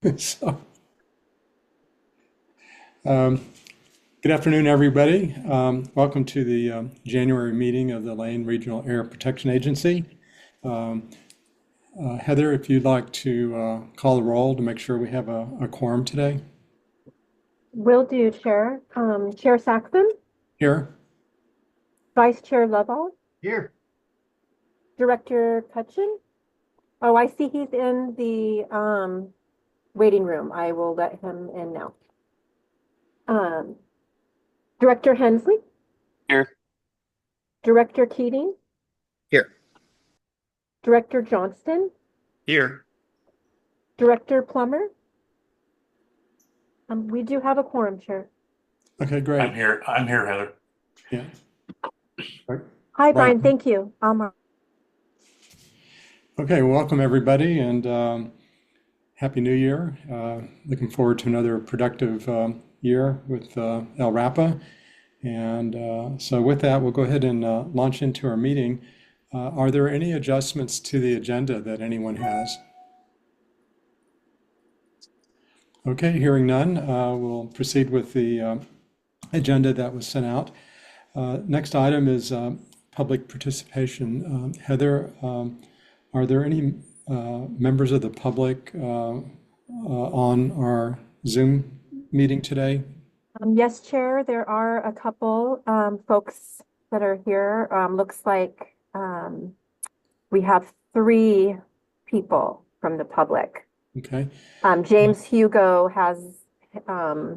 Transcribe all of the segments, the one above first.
So, um, good afternoon, everybody. Welcome to the January meeting of the Lane Regional Air Protection Agency. Heather, if you'd like to call the roll to make sure we have a quorum today. Will do, Chair. Chair Saxon, Here. Vice Chair Lovell, Here. Director Cutchin. Oh, I see he's in the waiting room. I will let him in now. Um, Director Hensley, Here. Director Keating, Here. Director Johnston, Here. Director Plummer. We do have a quorum, Chair. Okay, great. I'm here, Heather. Yeah. Right. Hi, Brian. Right. Thank you. Okay, welcome everybody, and Happy New Year. Looking forward to another productive year with LRAPA. And so with that, we'll go ahead and launch into our meeting. Are there any adjustments to the agenda that anyone has? Okay, hearing none, we'll proceed with the agenda that was sent out. Next item is public participation. Heather, are there any members of the public on our Zoom meeting today? Yes, Chair, there are a couple folks that are here. Looks like we have 3 people from the public. Okay, James Hugo has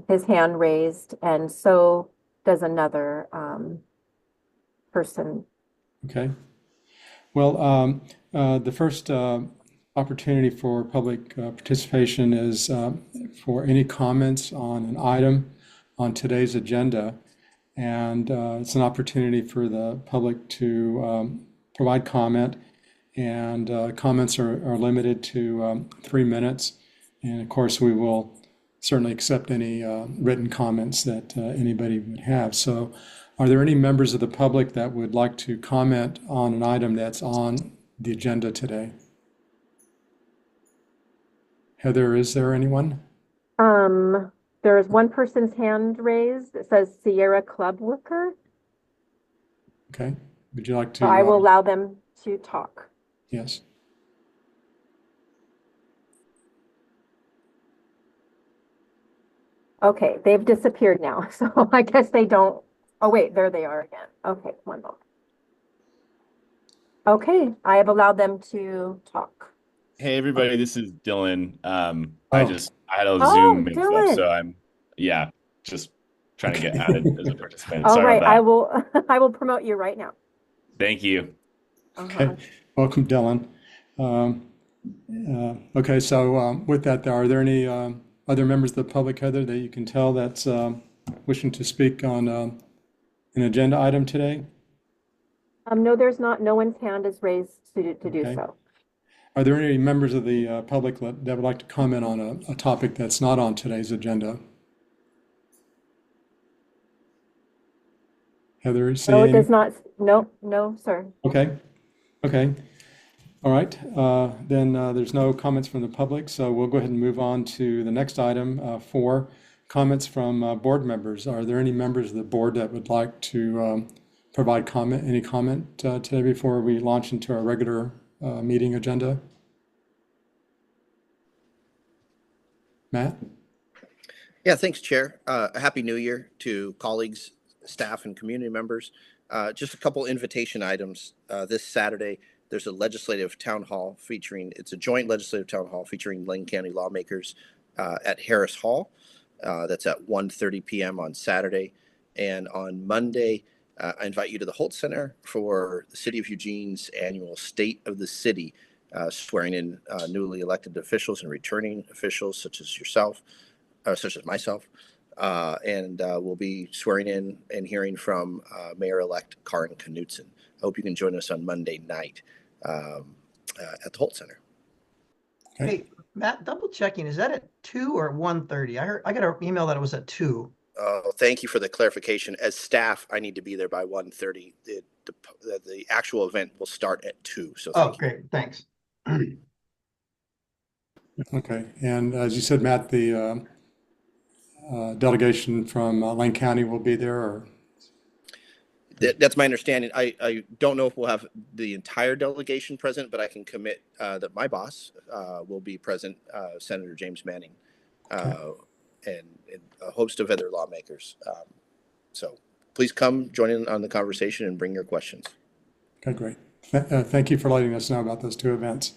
his hand raised, and so does another person. okay. Well, the first opportunity for public participation is for any comments on an item on today's agenda. And it's an opportunity for the public to provide comment. And comments are limited to 3 minutes. And of course, we will certainly accept any written comments that anybody would have. So are there any members of the public that would like to comment on an item that's on the agenda today? Heather, is there anyone? There is one person's hand raised. It says Sierra Club Worker. Okay. Would you like to? So I will allow them to talk. Yes. Okay, they've disappeared now, so I guess they don't. Oh, wait, there they are again. Okay, one moment. Okay, I have allowed them to talk. Hey everybody, this is Dylan. I Oh, had a Oh, Zoom and stuff, Dylan. so I'm just trying to get added as a participant. All Sorry right, about I that. will I will promote you right now. Thank you. okay. Welcome, Dylan. Okay, so with that, are there any other members of the public, Heather, that you can tell that's wishing to speak on an agenda item today? No, there's not. No one's hand is raised to do Okay. so. Are there any members of the public that would like to comment on a topic that's not on today's agenda? Heather, is No, it seeing? does not. No, no, sir. Okay, okay. All right, then there's no comments from the public, so we'll go ahead and move on to the next item, 4, comments from board members. Are there any members of the board that would like to provide any comment today before we launch into our regular meeting agenda? Matt? Yeah, thanks, Chair. Happy New Year to colleagues, staff, and community members. Just a couple invitation items. This Saturday, there's a legislative town hall it's a joint legislative town hall featuring Lane County lawmakers at Harris Hall. That's at 1:30 p.m. on Saturday. And on Monday, I invite you to the Holt Center for the City of Eugene's annual State of the City, swearing in newly elected officials and returning officials such as yourself, such as myself, and we'll be swearing in and hearing from Mayor-elect Karin Knutson. I hope you can join us on Monday night at the Holt Center. Okay. Hey, Matt, double checking. Is that at 2 or 1:30? I got an email that it was at 2. Thank you for the clarification. As staff, I need to be there by 1:30. The actual event will start at 2. So Oh, thank you. great. Thanks. Okay, and as you said, Matt, the delegation from Lane County will be there, or? That's my understanding. I don't know if we'll have the entire delegation present, but I can commit that my boss will be present, Senator James Manning, and a host of other lawmakers. So please come join in on the conversation and bring your questions. Okay, great. Thank you for letting us know about those two events.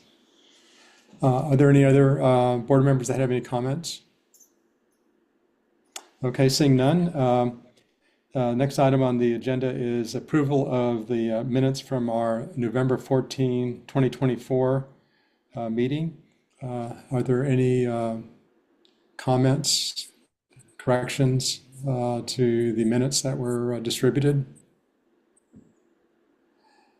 Are there any other board members that have any comments? Okay, seeing none. Next item on the agenda is approval of the minutes from our November 14, 2024 meeting. Are there any comments, corrections to the minutes that were distributed?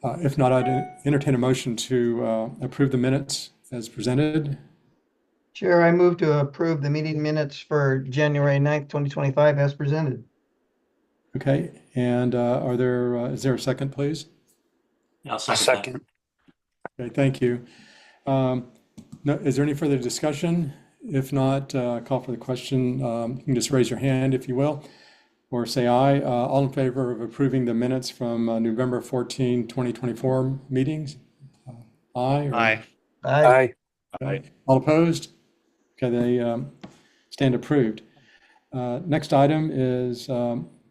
If not, I'd entertain a motion to approve the minutes as presented. Chair, I move to approve the meeting minutes for January 9th, 2025 as presented. Okay, and is there a second, please? I'll second Okay, thank you. No, is there any further discussion? If not, call for the question. You can just raise your hand if you will, or say aye. All in favor of approving the minutes from November 14, 2024 meetings? Aye? Or- Aye. Aye. Okay. All opposed? Okay, they stand approved. Next item is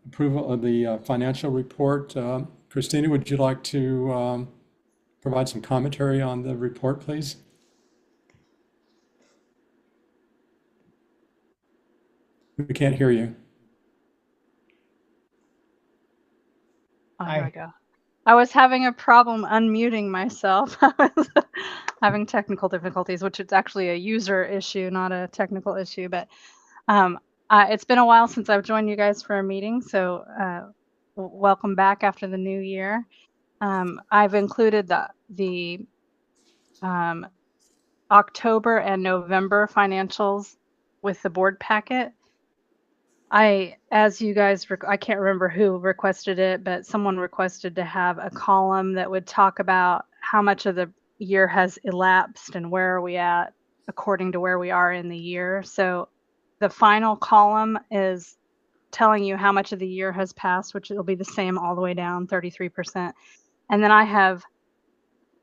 approval of the financial report. Christina, would you like to provide some commentary on the report, please? We can't hear you. Oh, Hi. here we go. I was having a problem unmuting myself. I was having technical difficulties, which is actually a user issue, not a technical issue. But it's been a while since I've joined you guys for a meeting, so welcome back after the new year. I've included the October and November financials with the board packet. As you guys, I can't remember who requested it, but someone requested to have a column that would talk about how much of the year has elapsed and where are we at according to where we are in the year. So the final column is telling you how much of the year has passed, which will be the same all the way down, 33%. And then I have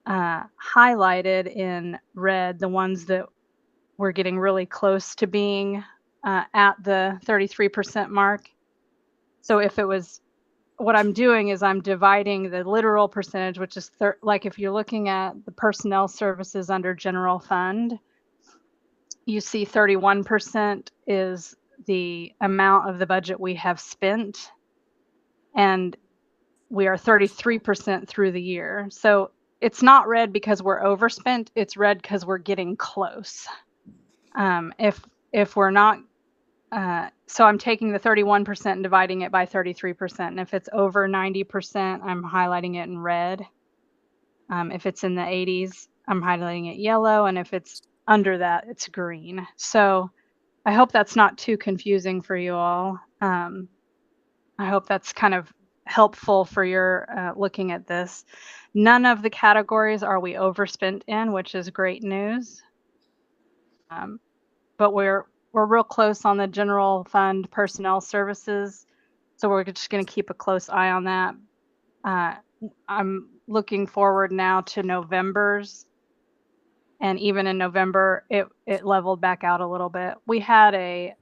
highlighted in red the ones that we're getting really close to being at the 33% mark. So if it was, what I'm doing is I'm dividing the literal percentage, which is like if you're looking at the personnel services under general fund, you see 31% is the amount of the budget we have spent, and we are 33% through the year. So it's not red because we're overspent, it's red because we're getting close. If we're not, so I'm taking the 31% and dividing it by 33%. And if it's over 90%, I'm highlighting it in red. If it's in the 80s, I'm highlighting it yellow. And if it's under that, it's green. So I hope that's not too confusing for you all. I hope that's kind of helpful for your looking at this. None of the categories are we overspent in, which is great news. But we're real close on the general fund personnel services. So we're just going to keep a close eye on that. I'm looking forward now to November's. And even in November, it leveled back out a little bit. We had a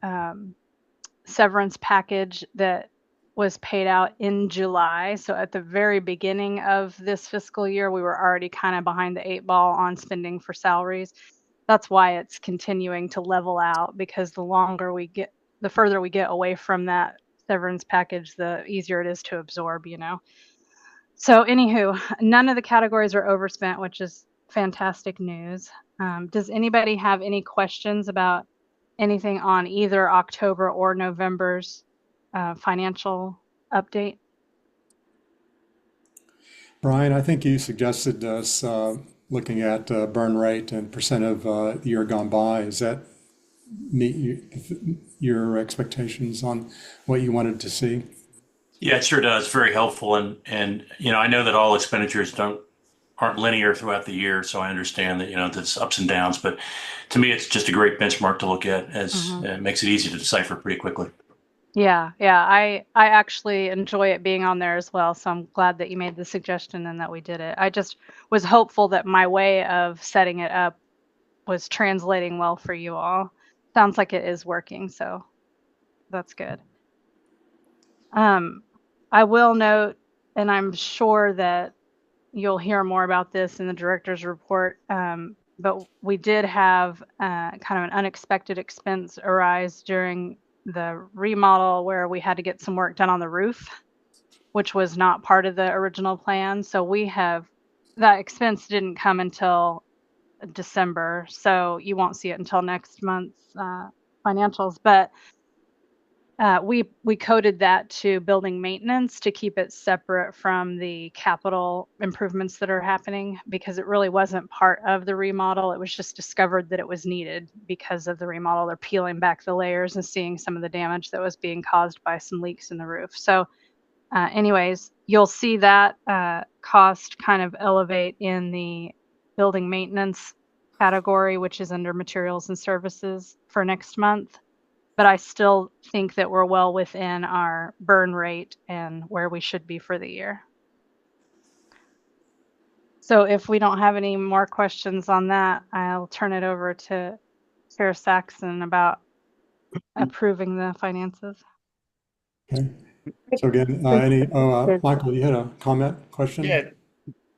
severance package that was paid out in July. So at the very beginning of this fiscal year, we were already kind of behind the 8 ball on spending for salaries. That's why it's continuing to level out, because the further we get away from that severance package, the easier it is to absorb, you know. So anywho, none of the categories are overspent, which is fantastic news. Does anybody have any questions about anything on either October or November's financial update? Brian, I think you suggested us looking at burn rate and percent of year gone by. Does that meet your expectations on what you wanted to see? Yeah, it sure does. Very helpful. And you know, I know that all expenditures don't aren't linear throughout the year. So I understand that, there's ups and downs, but to me, it's just a great benchmark to look at as it makes it easy to decipher pretty quickly. Yeah, yeah. I actually enjoy it being on there as well. So I'm glad that you made the suggestion and that we did it. I just was hopeful that my way of setting it up was translating well for you all. Sounds like it is working, so that's good. I will note, and I'm sure that you'll hear more about this in the director's report, but we did have kind of an unexpected expense arise during the remodel where we had to get some work done on the roof, which was not part of the original plan. So that expense didn't come until December, so you won't see it until next month's financials. But we coded that to building maintenance to keep it separate from the capital improvements that are happening, because it really wasn't part of the remodel. It was just discovered that it was needed because of the remodel. They're peeling back the layers and seeing some of the damage that was being caused by some leaks in the roof. So anyways, you'll see that cost kind of elevate in the building maintenance category, which is under materials and services for next month. But I still think that we're well within our burn rate and where we should be for the year. So if we don't have any more questions on that, I'll turn it over to Chair Saxon about approving the finances. Okay. So again, Michael, you had a comment, question? Yeah,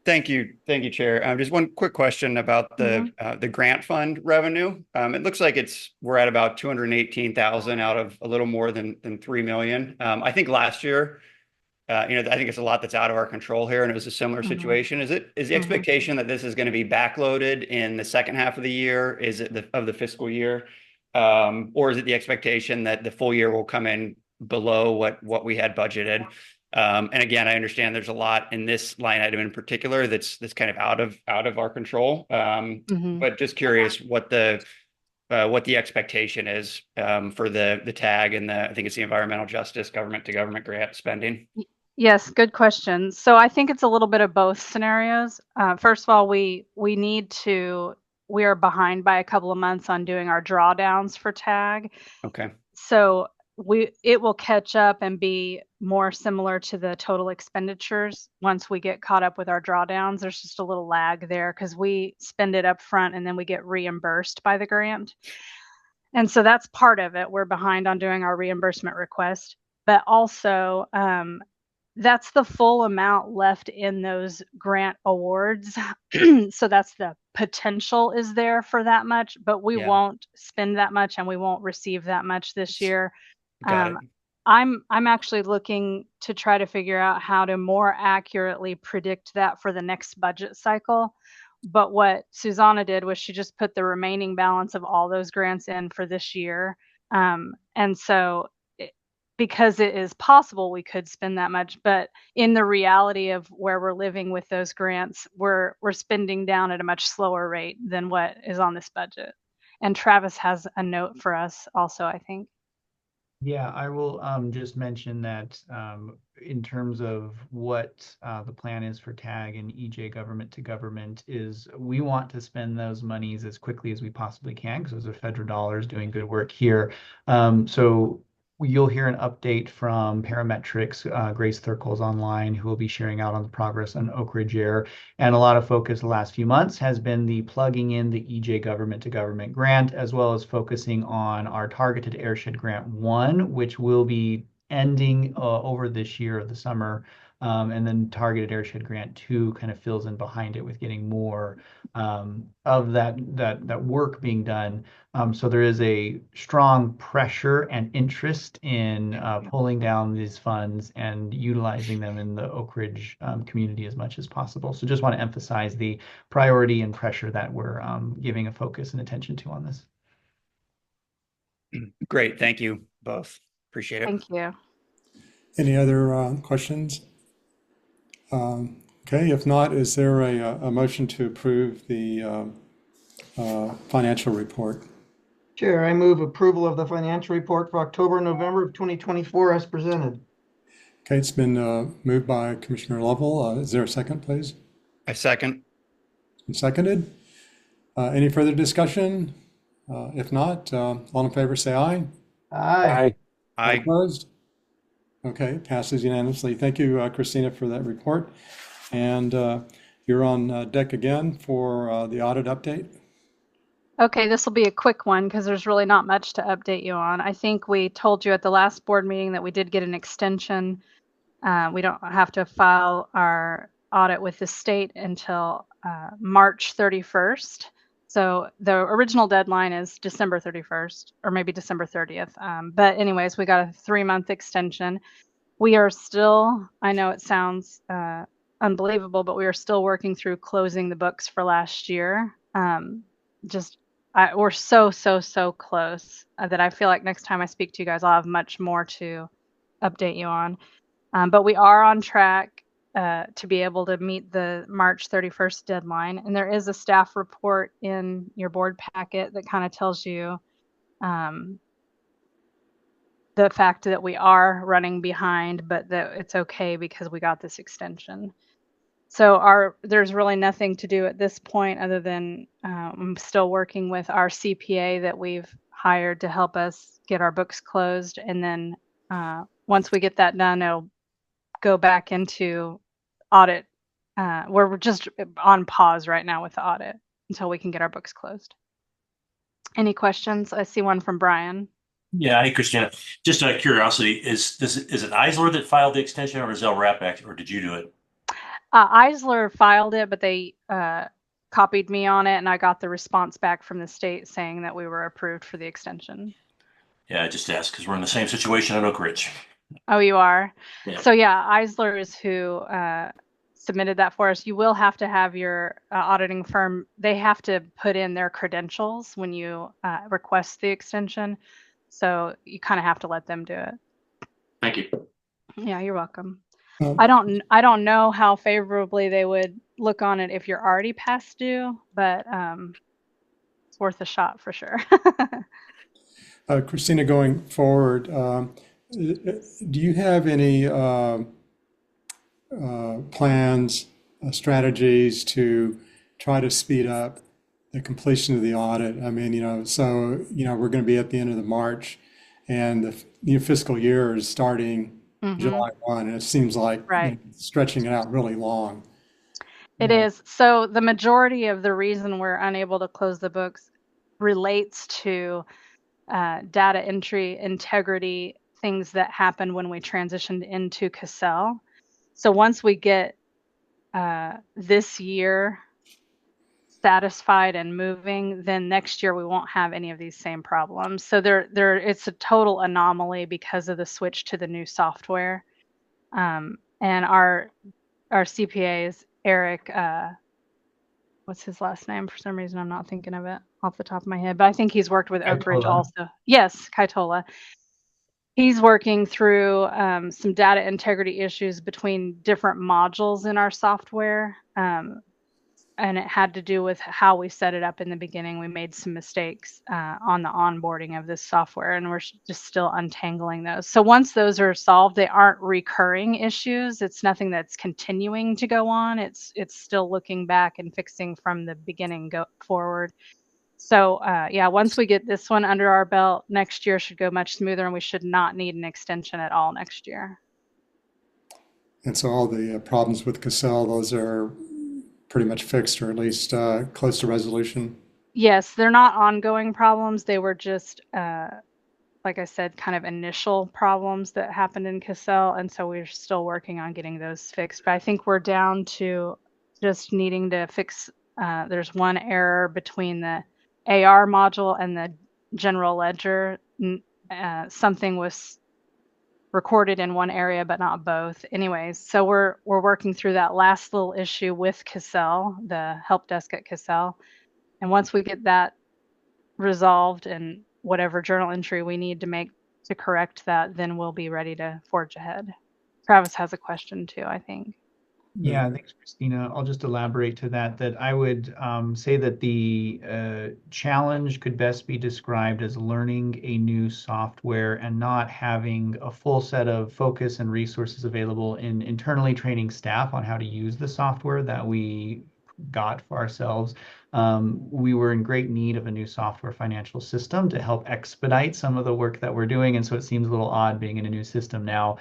thank you, Chair. Just one quick question about the grant fund revenue. It looks like we're at about 218,000 out of a little more than 3 million. I think last year, I think it's a lot that's out of our control here, and it was a similar situation. Is the expectation that this is going to be backloaded in the second half of the year? Is it of the fiscal year, or is it the expectation that the full year will come in below what we had budgeted? And again, I understand there's a lot in this line item in particular that's kind of out of our control. But just curious what the expectation is for the tag and I think it's the environmental justice government to government grant spending. Yes, good question. So I think it's a little bit of both scenarios. First of all, we are behind by a couple of months on doing our drawdowns for tag. Okay. So it will catch up and be more similar to the total expenditures once we get caught up with our drawdowns. There's just a little lag there because we spend it up front and then we get reimbursed by the grant. And so that's part of it. We're behind on doing our reimbursement request, but also that's the full amount left in those grant awards. So that's the potential is there for that much, but we won't spend that much and we won't receive that much this year. Got it. I'm actually looking to try to figure out how to more accurately predict that for the next budget cycle. But what Susanna did was she just put the remaining balance of all those grants in for this year. And so because it is possible we could spend that much, but in the reality of where we're living with those grants, we're spending down at a much slower rate than what is on this budget. And Travis has a note for us also, I think. Yeah, I will just mention that in terms of what the plan is for TAG and EJ government to government is we want to spend those monies as quickly as we possibly can because those are federal dollars doing good work here. So you'll hear an update from Parametrics, Grace Thurkles online, who will be sharing out on the progress on Oak Ridge Air. And a lot of focus the last few months has been the plugging in the EJ government to government grant, as well as focusing on our targeted airshed grant 1, which will be ending over this year of the summer. And then targeted airshed grant 2 kind of fills in behind it with getting more of that work being done. So there is a strong pressure and interest in pulling down these funds and utilizing them in the Oak Ridge community as much as possible. So just want to emphasize the priority and pressure that we're giving a focus and attention to on this. Great. Thank you both. Appreciate it. Thank you. Any other questions? Okay, if not, is there a motion to approve the financial report? Chair, I move approval of the financial report for October and November of 2024 as presented. Okay, it's been moved by Commissioner Lovell. Is there a second, please? I second. and seconded. Any further discussion? If not, all in favor say aye. Aye. All I opposed? Okay, passes unanimously. Thank you, Christina, for that report. And you're on deck again for the audit update. Okay, this will be a quick one because there's really not much to update you on. I think we told you at the last board meeting that we did get an extension. We don't have to file our audit with the state until March 31st. So the original deadline is December 31st, or maybe December 30th. But anyways, we got a 3-month extension. We are still, I know it sounds unbelievable, but we are still working through closing the books for last year. We're so close that I feel like next time I speak to you guys, I'll have much more to update you on. But we are on track to be able to meet the March 31st deadline. And there is a staff report in your board packet that kind of tells you the fact that we are running behind, but that it's okay because we got this extension. So there's really nothing to do at this point other than I'm still working with our CPA that we've hired to help us get our books closed. And then once we get that done, it'll go back into audit. We're just on pause right now with the audit until we can get our books closed. Any questions? I see one from Brian. Yeah, hey, Christina. Just out of curiosity, is it Eisler that filed the extension, or is LRAP, or did you do it? Eisler filed it, but they copied me on it, and I got the response back from the state saying that we were approved for the extension. Yeah, I just asked because we're in the same situation at Oak Ridge. Oh, you are? Yeah. So yeah, Eisler is who submitted that for us. You will have to have your auditing firm, they have to put in their credentials when you request the extension. So you kind of have to let them do it. Thank you. Yeah, you're welcome. Um, I don't know how favorably they would look on it if you're already past due, but it's worth a shot for sure. Christina, going forward, do you have any plans, strategies to try to speed up the completion of the audit? I mean, we're going to be at the end of the March, and the new fiscal year is starting July 1, and it seems like Right. stretching it out really long. It is. So the majority of the reason we're unable to close the books relates to data entry, integrity, things that happened when we transitioned into Cassell. So once we get this year satisfied and moving, then next year we won't have any of these same problems. So it's a total anomaly because of the switch to the new software. And our CPA is Eric, what's his last name? For some reason, I'm not thinking of it off the top of my head, but I think he's worked with Oak Ridge Kaitola. also. Yes, Kaitola. He's working through some data integrity issues between different modules in our software. And it had to do with how we set it up in the beginning. We made some mistakes on the onboarding of this software, and we're just still untangling those. So once those are solved, they aren't recurring issues. It's nothing that's continuing to go on. It's still looking back and fixing from the beginning go forward. So once we get this one under our belt, next year should go much smoother, and we should not need an extension at all next year. And so all the problems with Cassell, those are pretty much fixed, or at least close to resolution. Yes, they're not ongoing problems. They were just, like I said, kind of initial problems that happened in Cassell. And so we're still working on getting those fixed. But I think we're down to just needing to fix, there's one error between the AR module and the general ledger. Something was recorded in one area, but not both. Anyways, so we're working through that last little issue with Cassell, the help desk at Cassell. And once we get that resolved and whatever journal entry we need to make to correct that, then we'll be ready to forge ahead. Travis has a question too, I think. Yeah, thanks, Christina. I'll just elaborate to that I would say that the challenge could best be described as learning a new software and not having a full set of focus and resources available in internally training staff on how to use the software that we got for ourselves. We were in great need of a new software financial system to help expedite some of the work that we're doing. And so it seems a little odd being in a new system now,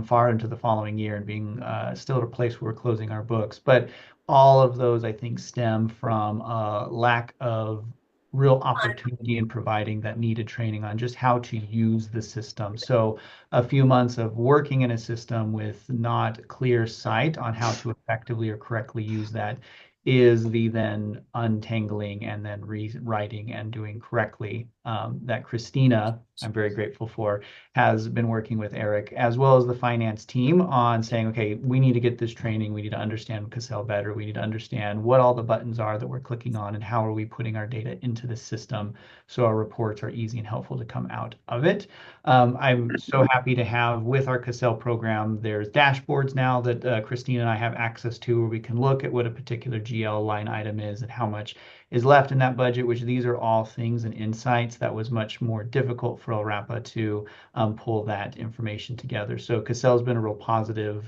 far into the following year and being still at a place where we're closing our books. But all of those, I think, stem from a lack of real opportunity in providing that needed training on just how to use the system. So a few months of working in a system with not clear sight on how to effectively or correctly use that is the then untangling and then rewriting and doing correctly that Christina, I'm very grateful for, has been working with Eric as well as the finance team on saying, okay, we need to get this training. We need to understand Cassell better. We need to understand what all the buttons are that we're clicking on and how are we putting our data into the system so our reports are easy and helpful to come out of it. I'm so happy to have with our Cassell program, there's dashboards now that Christina and I have access to where we can look at what a particular GL line item is and how much is left in that budget, which these are all things and insights that was much more difficult for LRAPA to pull that information together. So Cassell's been a real positive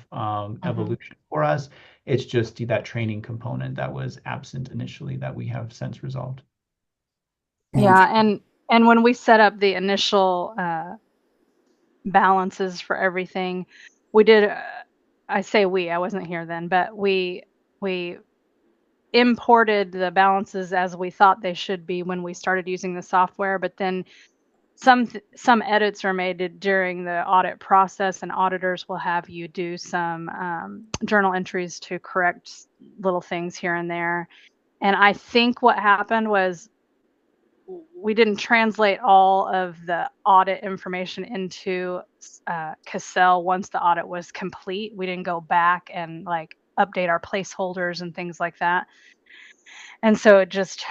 evolution for us. It's just that training component that was absent initially that we have since resolved. Yeah, and when we set up the initial balances for everything, we did. I say we. I wasn't here then, but we imported the balances as we thought they should be when we started using the software. But then some edits are made during the audit process, and auditors will have you do some journal entries to correct little things here and there. And I think what happened was we didn't translate all of the audit information into Cassell once the audit was complete. We didn't go back and like update our placeholders and things like that. And so it just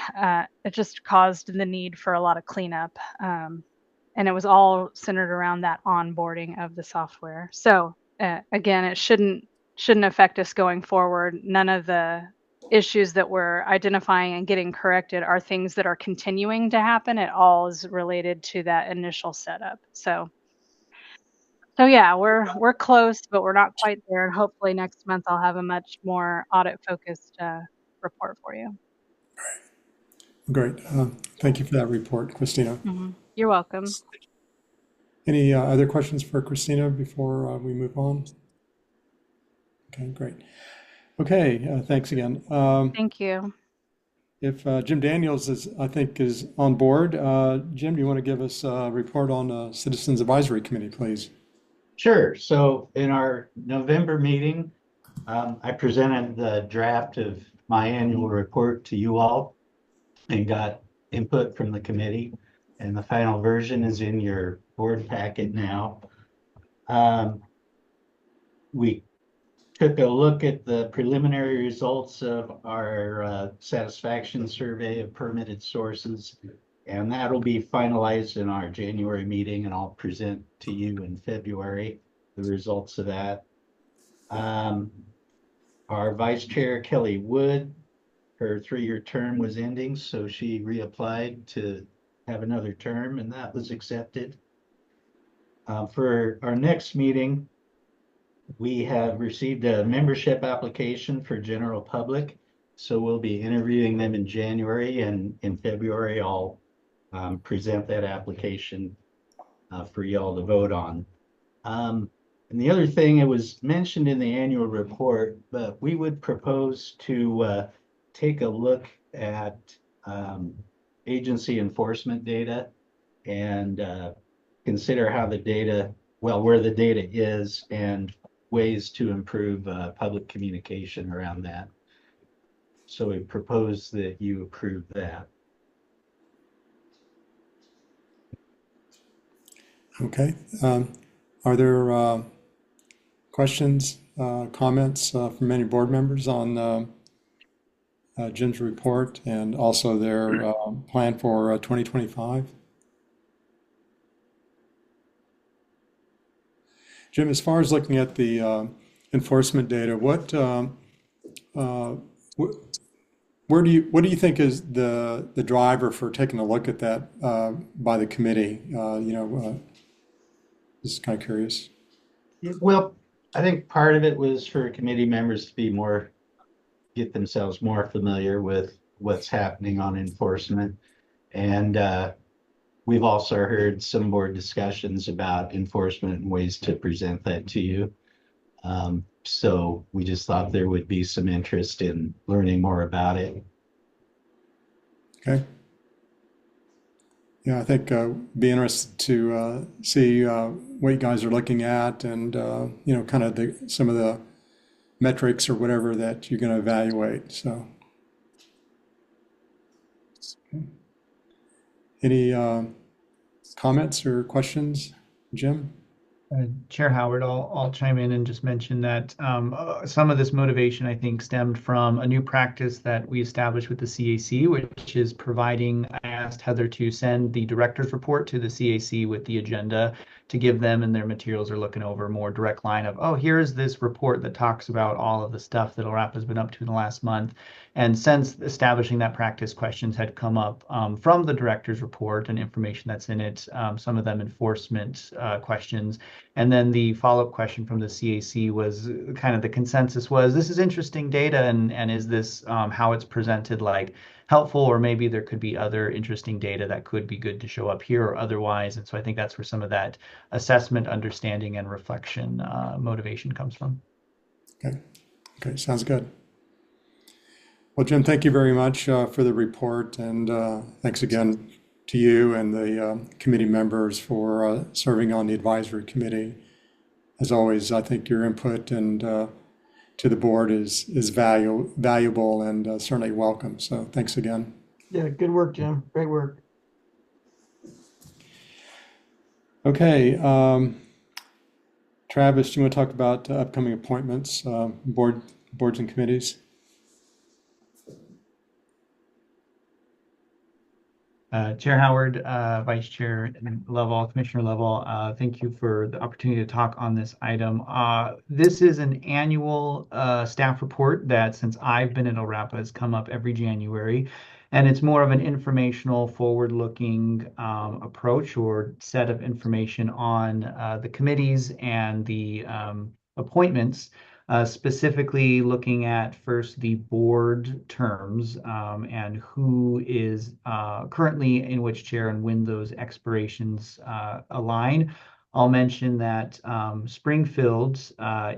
caused the need for a lot of cleanup. And it was all centered around that onboarding of the software. So again, it shouldn't affect us going forward. None of the issues that we're identifying and getting corrected are things that are continuing to happen. It all is related to that initial setup. So yeah, we're close, but we're not quite there. And hopefully next month I'll have a much more audit focused report for you. Great. Thank you for that report, Christina. Mm-hmm. You're welcome. Any other questions for Christina before we move on? Okay, great. Okay, thanks again. Thank you. If Jim Daniels is on board, Jim, do you want to give us a report on Citizens Advisory Committee, please? Sure. So in our November meeting, I presented the draft of my annual report to you all and got input from the committee. And the final version is in your board packet now. We took a look at the preliminary results of our satisfaction survey of permitted sources, and that'll be finalized in our January meeting, and I'll present to you in February the results of that. Our Vice Chair, Kelly Wood, her 3-year term was ending, so she reapplied to have another term, and that was accepted. For our next meeting, we have received a membership application for general public, so we'll be interviewing them in January, and in February I'll present that application for y'all to vote on. And the other thing, it was mentioned in the annual report, but we would propose to take a look at agency enforcement data and consider how the data, where the data is and ways to improve public communication around that. So we propose that you approve that. Okay. Are there questions, comments from any board members on Jim's report and also their plan for 2025? Jim, as far as looking at the enforcement data, what do you think is the driver for taking a look at that by the committee? Just kind of curious. Well, I think part of it was for committee members to be more get themselves more familiar with what's happening on enforcement. And we've also heard some board discussions about enforcement and ways to present that to you. So we just thought there would be some interest in learning more about it. Okay. Yeah, I think be interested to see what you guys are looking at and kind of some of the metrics or whatever that you're going to evaluate. So, any comments or questions, Jim? Chair Howard, I'll chime in and just mention that some of this motivation, I think, stemmed from a new practice that we established with the CAC, which is providing. I asked Heather to send the director's report to the CAC with the agenda to give them and their materials are looking over a more direct line of, oh, here's this report that talks about all of the stuff that LRAP has been up to in the last month. And since establishing that practice, questions had come up from the director's report and information that's in it, some of them enforcement questions. And then the follow-up question from the CAC was kind of the consensus was, this is interesting data, and is this how it's presented like helpful, or maybe there could be other interesting data that could be good to show up here or otherwise. And so I think that's where some of that assessment, understanding, and reflection motivation comes from. Okay, sounds good. Well, Jim, thank you very much for the report, and thanks again to you and the committee members for serving on the advisory committee. As always, I think your input and to the board is valuable and certainly welcome. So thanks again. Yeah, good work, Jim. Great work. Okay, Travis, do you want to talk about upcoming appointments, boards and committees? Chair Howard, Vice Chair Level, Commissioner Level, thank you for the opportunity to talk on this item. This is an annual staff report that, since I've been at LRAPA, has come up every January. And it's more of an informational, forward-looking approach or set of information on the committees and the appointments. Specifically looking at first the board terms and who is currently in which chair and when those expirations align. I'll mention that Springfield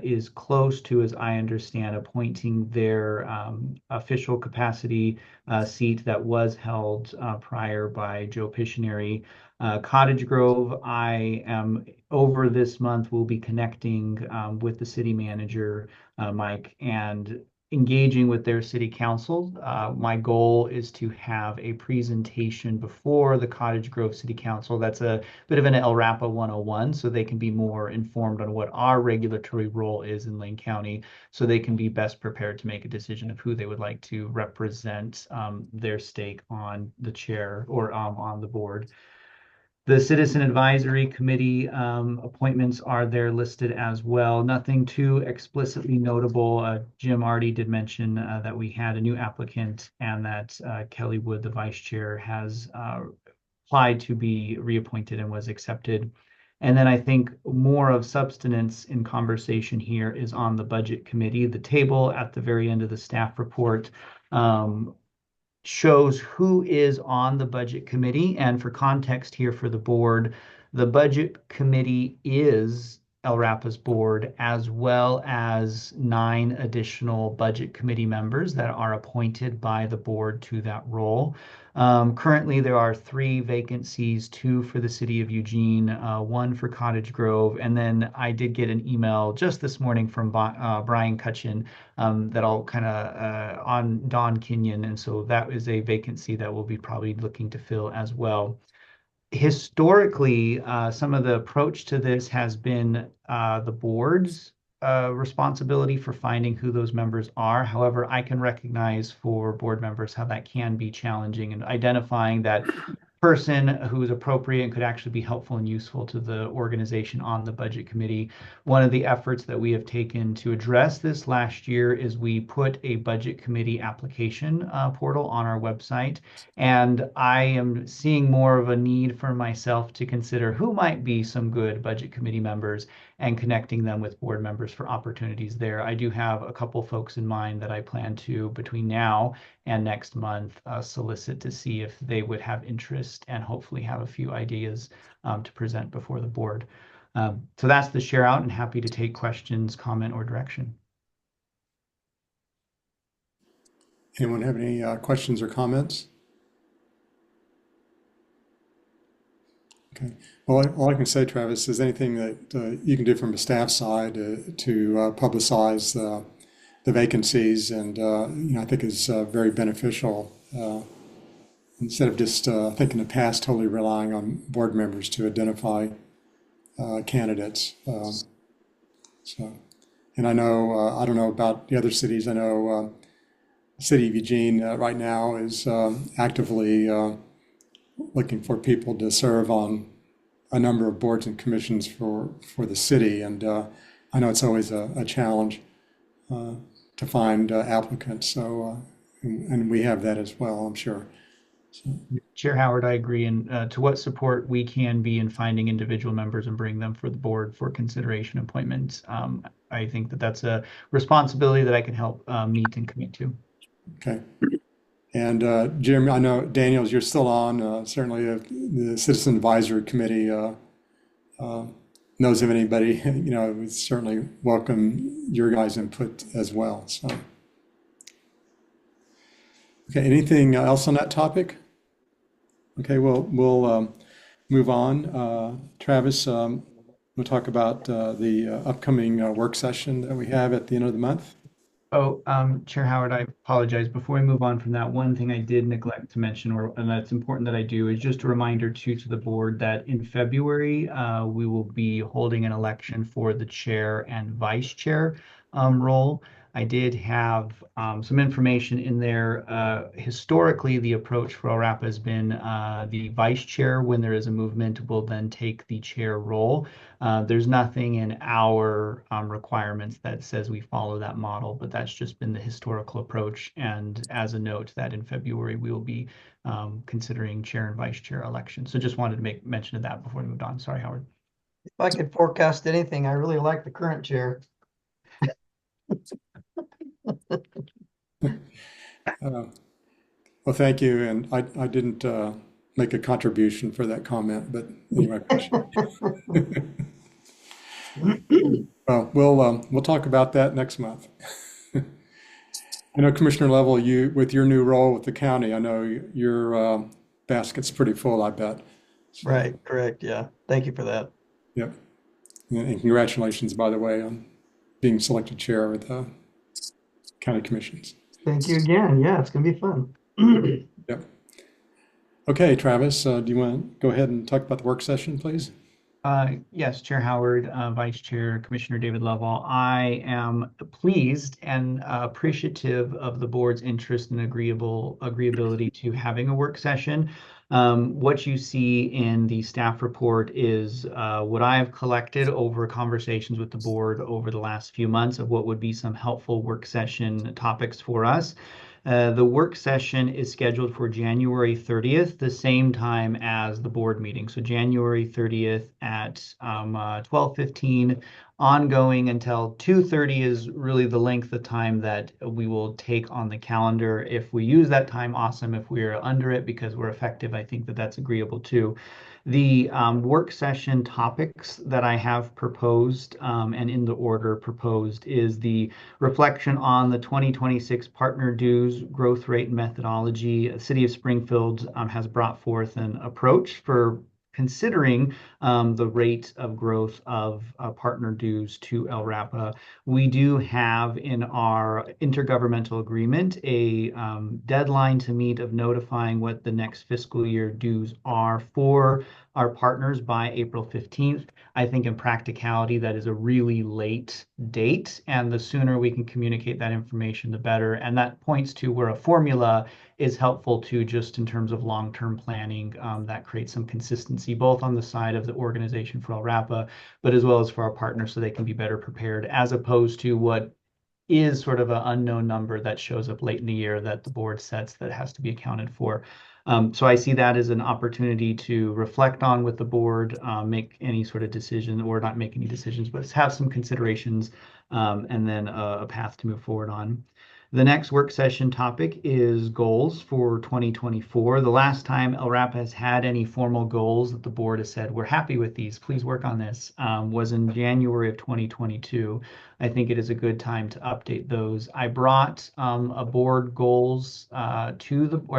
is close to, as I understand, appointing their official capacity seat that was held prior by Joe Pictionary. Cottage Grove, I am over this month will be connecting with the city manager, Mike, and engaging with their city council. My goal is to have a presentation before the Cottage Grove City Council. That's a bit of an LRAPA 101, so they can be more informed on what our regulatory role is in Lane County, so they can be best prepared to make a decision of who they would like to represent their stake on the chair or on the board. The Citizen Advisory Committee appointments are there listed as well. Nothing too explicitly notable. Jim already did mention that we had a new applicant and that Kelly Wood, the vice chair, has applied to be reappointed and was accepted. And then I think more of substance in conversation here is on the Budget Committee. The table at the very end of the staff report shows who is on the Budget Committee. And for context here for the board, the Budget Committee is LRAPA's board, as well as 9 additional Budget Committee members that are appointed by the board to that role. Currently, there are 3 vacancies, 2 for the city of Eugene, 1 for Cottage Grove. And then I did get an email just this morning from Brian Cutchin that I'll kind of on Don Kenyon. And so that is a vacancy that we'll be probably looking to fill as well. Historically, some of the approach to this has been the board's responsibility for finding who those members are. However, I can recognize for board members how that can be challenging, and identifying that person who is appropriate and could actually be helpful and useful to the organization on the Budget Committee. One of the efforts that we have taken to address this last year is we put a Budget Committee application portal on our website. And I am seeing more of a need for myself to consider who might be some good Budget Committee members. and connecting them with board members for opportunities there. I do have a couple folks in mind that I plan to, between now and next month, solicit to see if they would have interest and hopefully have a few ideas to present before the board. So that's the share out, and happy to take questions, comment, or direction. Anyone have any questions or comments? Okay. Well, all I can say, Travis, is anything that you can do from a staff side to publicize the vacancies, and I think is very beneficial. Instead of just, I think in the past, totally relying on board members to identify candidates. And I know, I don't know about the other cities. I know the city of Eugene right now is actively looking for people to serve on a number of boards and commissions for the city. And I know it's always a challenge to find applicants. So, and we have that as well, I'm sure. So. Chair Howard, I agree. And to what support we can be in finding individual members and bring them for the board for consideration appointments. I think that that's a responsibility that I can help meet and commit to. Okay. And Jim, I know Daniels, you're still on. Certainly the Citizen Advisory Committee knows of anybody, we certainly welcome your guys' input as well. So, okay, anything else on that topic? Okay, well, we'll move on. Travis, we'll talk about the upcoming work session that we have at the end of the month. Oh, Chair Howard, I apologize. Before we move on from that, one thing I did neglect to mention, and that's important that I do, is just a reminder to the board that in February, we will be holding an election for the chair and vice chair role. I did have some information in there. Historically, the approach for LRAPA has been the vice chair, when there is a movement, will then take the chair role. There's nothing in our requirements that says we follow that model, but that's just been the historical approach. And as a note, that in February, we will be considering chair and vice chair elections. So just wanted to make mention of that before we moved on. Sorry, Howard. If I could forecast anything, I really like the current chair. Well, thank you. And I didn't make a contribution for that comment, but anyway. Well, we'll talk about that next month. I know Commissioner Level, you with your new role with the county, I know your basket's pretty full, I bet. So, Right, correct. Yeah. Thank you for that. yep. And congratulations, by the way, on being selected chair of the county commissions. Thank you again. Yeah, it's going to be fun. Yep. Okay, Travis, do you want to go ahead and talk about the work session, please? Yes, Chair Howard, Vice Chair Commissioner David Lovell. I am pleased and appreciative of the board's interest and agreeability to having a work session. What you see in the staff report is what I have collected over conversations with the board over the last few months of what would be some helpful work session topics for us. The work session is scheduled for January 30th, the same time as the board meeting. So January 30th at 12:15, ongoing until 2:30 is really the length of time that we will take on the calendar. If we use that time, awesome. If we are under it because we're effective, I think that that's agreeable too. The work session topics that I have proposed and in the order proposed is the reflection on the 2026 partner dues growth rate and methodology. The City of Springfield has brought forth an approach for considering the rate of growth of partner dues to LRAPA. We do have in our intergovernmental agreement a deadline to meet of notifying what the next fiscal year dues are for our partners by April 15th. I think in practicality, that is a really late date, and the sooner we can communicate that information, the better. And that points to where a formula is helpful to just in terms of long-term planning that creates some consistency, both on the side of the organization for LRAPA, but as well as for our partners so they can be better prepared, as opposed to what is sort of an unknown number that shows up late in the year that the board sets that has to be accounted for. So I see that as an opportunity to reflect on with the board, make any sort of decision, or not make any decisions, but have some considerations, and then a path to move forward on. The next work session topic is goals for 2024. The last time LRAP has had any formal goals that the board has said, we're happy with these, please work on this, was in January of 2022. I think it is a good time to update those. I brought a board goals I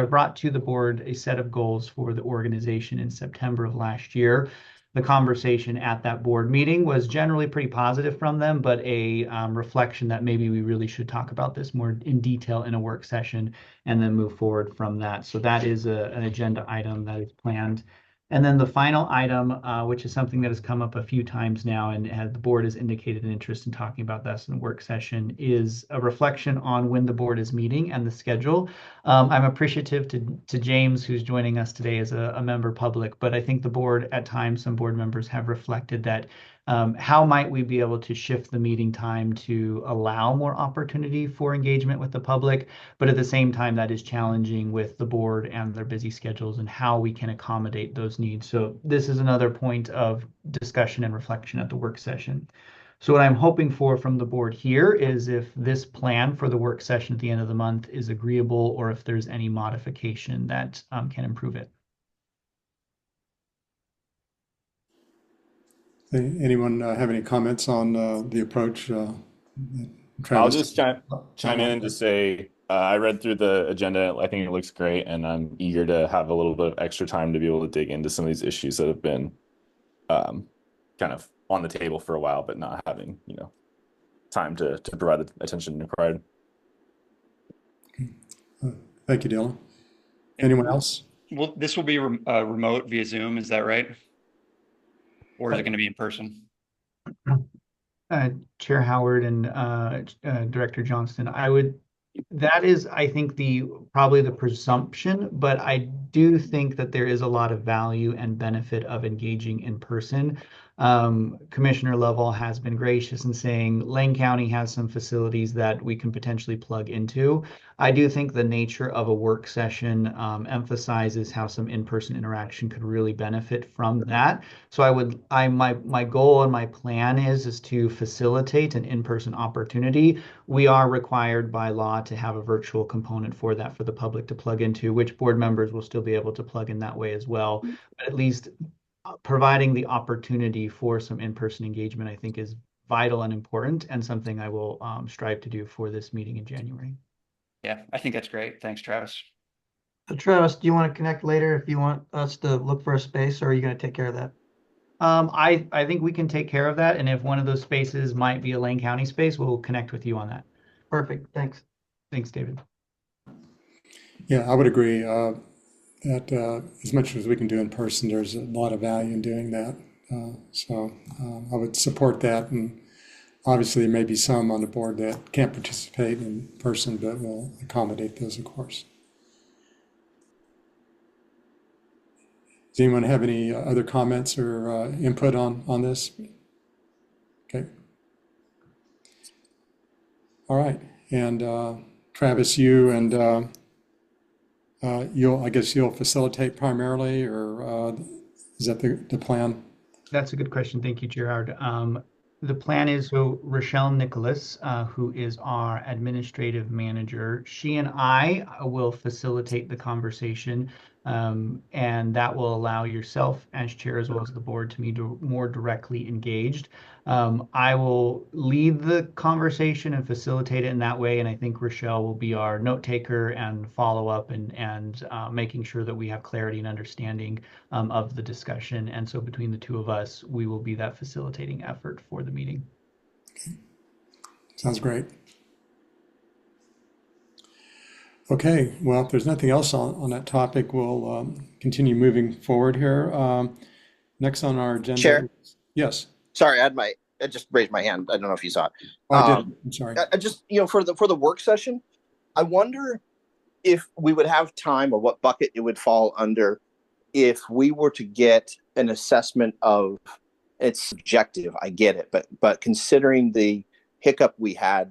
brought to the board a set of goals for the organization in September of last year. The conversation at that board meeting was generally pretty positive from them, but a reflection that maybe we really should talk about this more in detail in a work session and then move forward from that. So that is an agenda item that is planned. And then the final item, which is something that has come up a few times now, and the board has indicated an interest in talking about this in a work session, is a reflection on when the board is meeting and the schedule. I'm appreciative to James, who's joining us today as a member public, but I think the board, at times, some board members have reflected that how might we be able to shift the meeting time to allow more opportunity for engagement with the public, but at the same time that is challenging with the board and their busy schedules and how we can accommodate those needs. So this is another point of discussion and reflection at the work session. So what I'm hoping for from the board here is if this plan for the work session at the end of the month is agreeable, or if there's any modification that can improve it. Anyone have any comments on the approach? I'll Travis? just chime in and just say, I read through the agenda. I think it looks great, and I'm eager to have a little bit of extra time to be able to dig into some of these issues that have been kind of on the table for a while, but not having, time to provide the attention required. Thank you, Dylan. Anyone else? Well, this will be remote via Zoom, is that right? Or is it going to be in person? Chair Howard and Director Johnston, that is, I think, probably the presumption, but I do think that there is a lot of value and benefit of engaging in person. Commissioner Lovell has been gracious in saying Lane County has some facilities that we can potentially plug into. I do think the nature of a work session emphasizes how some in-person interaction could really benefit from that. So my goal and my plan is to facilitate an in-person opportunity. We are required by law to have a virtual component for that for the public to plug into, which board members will still be able to plug in that way as well. But at least providing the opportunity for some in-person engagement, I think, is vital and important, and something I will strive to do for this meeting in January. Yeah, I think that's great. Thanks, Travis. So Travis, do you want to connect later if you want us to look for a space, or are you going to take care of that? I think we can take care of that, and if one of those spaces might be a Lane County space, we'll connect with you on that. Perfect, thanks. Thanks, David. Yeah, I would agree that as much as we can do in person, there's a lot of value in doing that. So I would support that, and obviously there may be some on the board that can't participate in person, but we'll accommodate those, of course. Does anyone have any other comments or input on this? Okay. All right, and Travis, you and I guess you'll facilitate primarily, or is that the plan? That's a good question. Thank you, Gerard. The plan is, so Rochelle Nicholas, who is our administrative manager, she and I will facilitate the conversation, and that will allow yourself as chair as well as the board to be more directly engaged. I will lead the conversation and facilitate it in that way, and I think Rochelle will be our note taker and follow up and making sure that we have clarity and understanding of the discussion. And so between the two of us, we will be that facilitating effort for the meeting. Okay. Sounds great. Okay, well, if there's nothing else on that topic, we'll continue moving forward here. Next on our agenda. Chair? Yes. Sorry, I just raised my hand. I don't know if you saw it. I did. I'm sorry. I just, for the work session, I wonder if we would have time, or what bucket it would fall under, if we were to get an assessment of, it's subjective, I get it, but considering the hiccup we had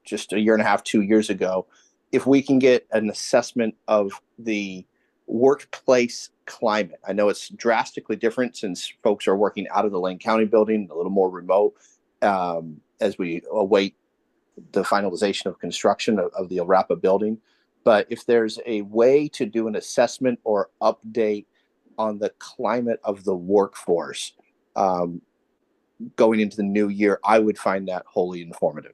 just a year and a half, 2 years ago. If we can get an assessment of the workplace climate, I know it's drastically different since folks are working out of the Lane County building, a little more remote, as we await the finalization of construction of the El Rapa building. But if there's a way to do an assessment or update on the climate of the workforce going into the new year, I would find that wholly informative.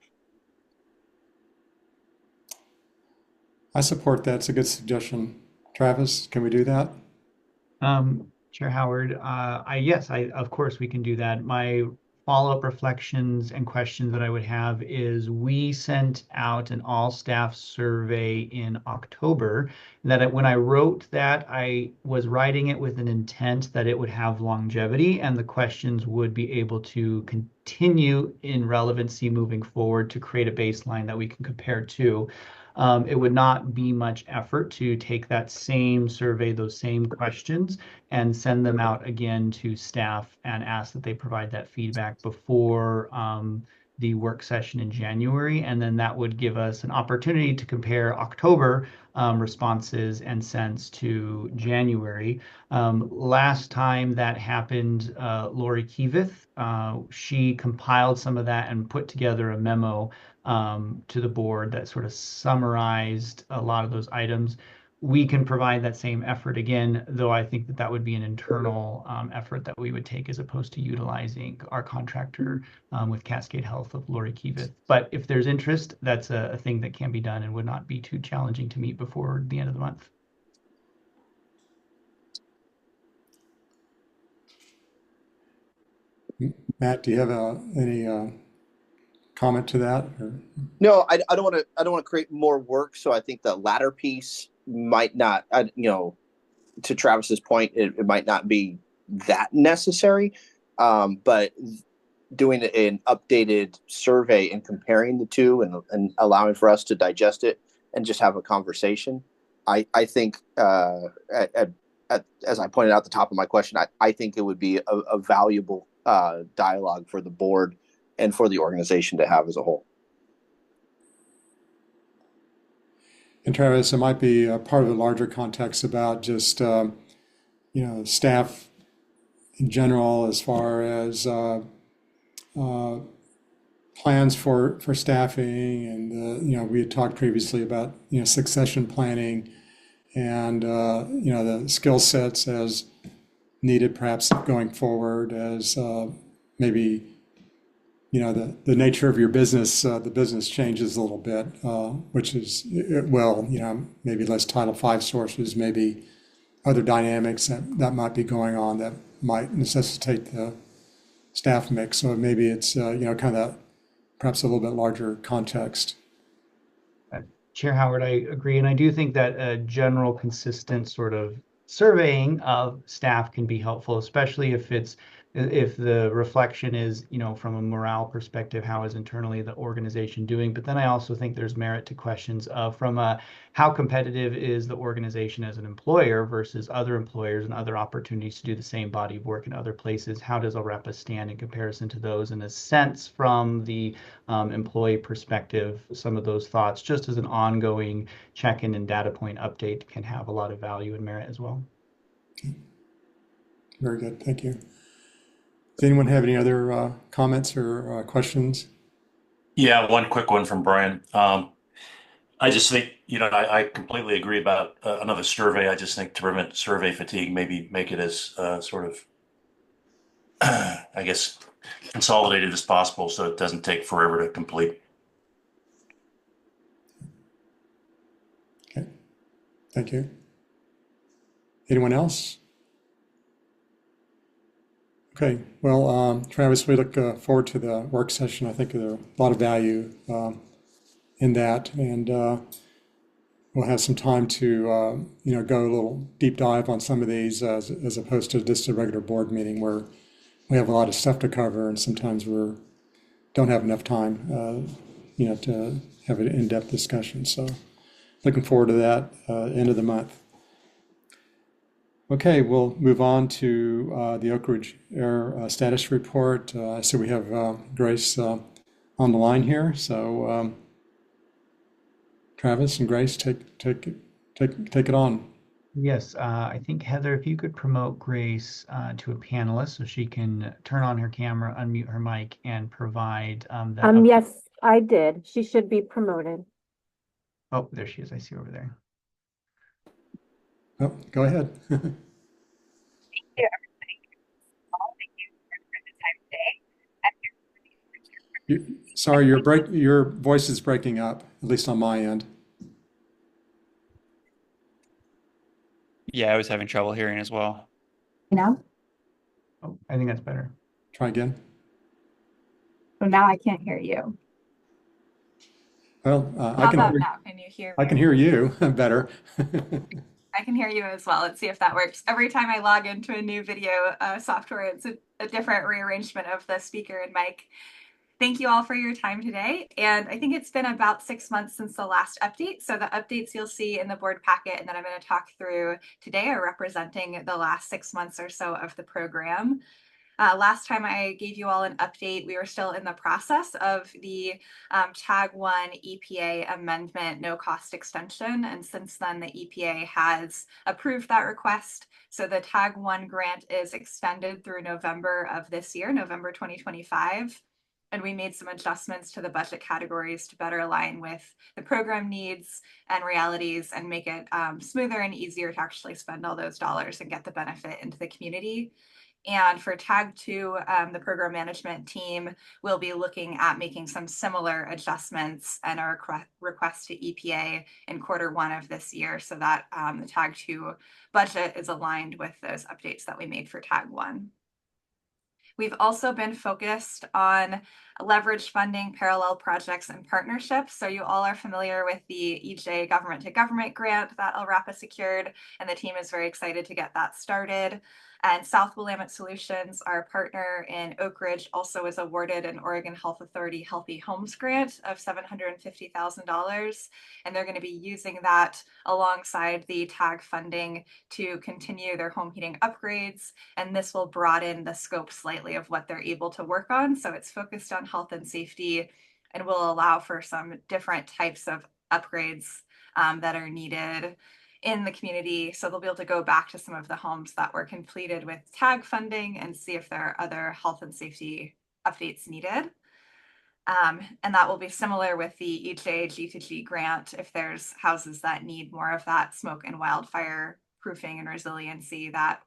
I support that. It's a good suggestion. Travis, can we do that? Chair Howard, yes, of course we can do that. My follow-up reflections and questions that I would have is we sent out an all staff survey in October that when I wrote that, I was writing it with an intent that it would have longevity and the questions would be able to continue in relevancy moving forward to create a baseline that we can compare to. It would not be much effort to take that same survey, those same questions, and send them out again to staff and ask that they provide that feedback before the work session in January. And then that would give us an opportunity to compare October responses and sends to January. Last time that happened, Lori Kivith, she compiled some of that and put together a memo to the board that sort of summarized a lot of those items. We can provide that same effort again, though I think that would be an internal effort that we would take as opposed to utilizing our contractor with Cascade Health of Lori Kivith. But if there's interest, that's a thing that can be done and would not be too challenging to meet before the end of the month. Matt, do you have any comment to that? Or? No, I don't want to create more work. So I think the latter piece might not, to Travis's point, it might not be that necessary. But doing an updated survey and comparing the two and allowing for us to digest it and just have a conversation. I think, as I pointed out at the top of my question, I think it would be a valuable dialogue for the board and for the organization to have as a whole. And Travis, it might be a part of a larger context about just, staff in general, as far as plans for staffing. And, we had talked previously about, succession planning and, the skill sets as needed, perhaps going forward as maybe the nature of your business, the business changes a little bit, which is, maybe less Title V sources, maybe other dynamics that might be going on that might necessitate the staff mix. So maybe it's, kind of that, perhaps a little bit larger context. Chair Howard, I agree. And I do think that a general consistent sort of surveying of staff can be helpful, especially if the reflection is, from a morale perspective, how is internally the organization doing? But then I also think there's merit to questions of how competitive is the organization as an employer versus other employers and other opportunities to do the same body of work in other places. How does El Rapa stand in comparison to those? In a sense, from the employee perspective, some of those thoughts, just as an ongoing check-in and data point update, can have a lot of value and merit as well. Very good. Thank you. Does anyone have any other comments or questions? Yeah, one quick one from Brian. I just think, I completely agree about another survey. I just think to prevent survey fatigue, maybe make it as sort of, I guess, consolidated as possible so it doesn't take forever to complete. Okay, thank you. Anyone else? Okay, well, Travis, we look forward to the work session. I think there's a lot of value in that, and we'll have some time to, go a little deep dive on some of these as opposed to just a regular board meeting where we have a lot of stuff to cover, and sometimes we don't have enough time, to have an in-depth discussion. So, looking forward to that end of the month. Okay, we'll move on to the Oak Ridge Air Status Report. So we have Grace on the line here. So Travis and Grace, take it on. Yes, I think Heather, if you could promote Grace to a panelist so she can turn on her camera, unmute her mic, and provide that. Yes, I did. She should be promoted. Oh, there she is. I see her over there. Oh, go ahead. Sorry, your voice is breaking up, at least on my end. Yeah, I was having trouble hearing as well. Now? Oh, I think that's better. Try again. So now I can't hear you. Well, How about now? Can you hear I me? can hear you better. I can hear you as well. Let's see if that works. Every time I log into a new video software, it's a different rearrangement of the speaker and mic. Thank you all for your time today. And I think it's been about 6 months since the last update. So the updates you'll see in the board packet and that I'm going to talk through today are representing the last 6 months or so of the program. Last time I gave you all an update, we were still in the process of the TAG 1 EPA amendment no cost extension. And since then, the EPA has approved that request. So the TAG 1 grant is extended through November of this year, November 2025. And we made some adjustments to the budget categories to better align with the program needs and realities and make it smoother and easier to actually spend all those dollars and get the benefit into the community. And for TAG 2, the program management team will be looking at making some similar adjustments and a request to EPA in Q1 of this year so that the TAG 2 budget is aligned with those updates that we made for TAG 1. We've also been focused on leverage funding, parallel projects, and partnerships. So you all are familiar with the EJ Government to Government grant that LRAPA secured, and the team is very excited to get that started. And South Willamette Solutions, our partner in Oak Ridge, also was awarded an Oregon Health Authority Healthy Homes grant of $750,000. And they're going to be using that alongside the TAG funding to continue their home heating upgrades. And this will broaden the scope slightly of what they're able to work on. So it's focused on health and safety and will allow for some different types of upgrades that are needed in the community. So they'll be able to go back to some of the homes that were completed with TAG funding and see if there are other health and safety updates needed. And that will be similar with the EJ G2G grant. If there's houses that need more of that smoke and wildfire proofing and resiliency, that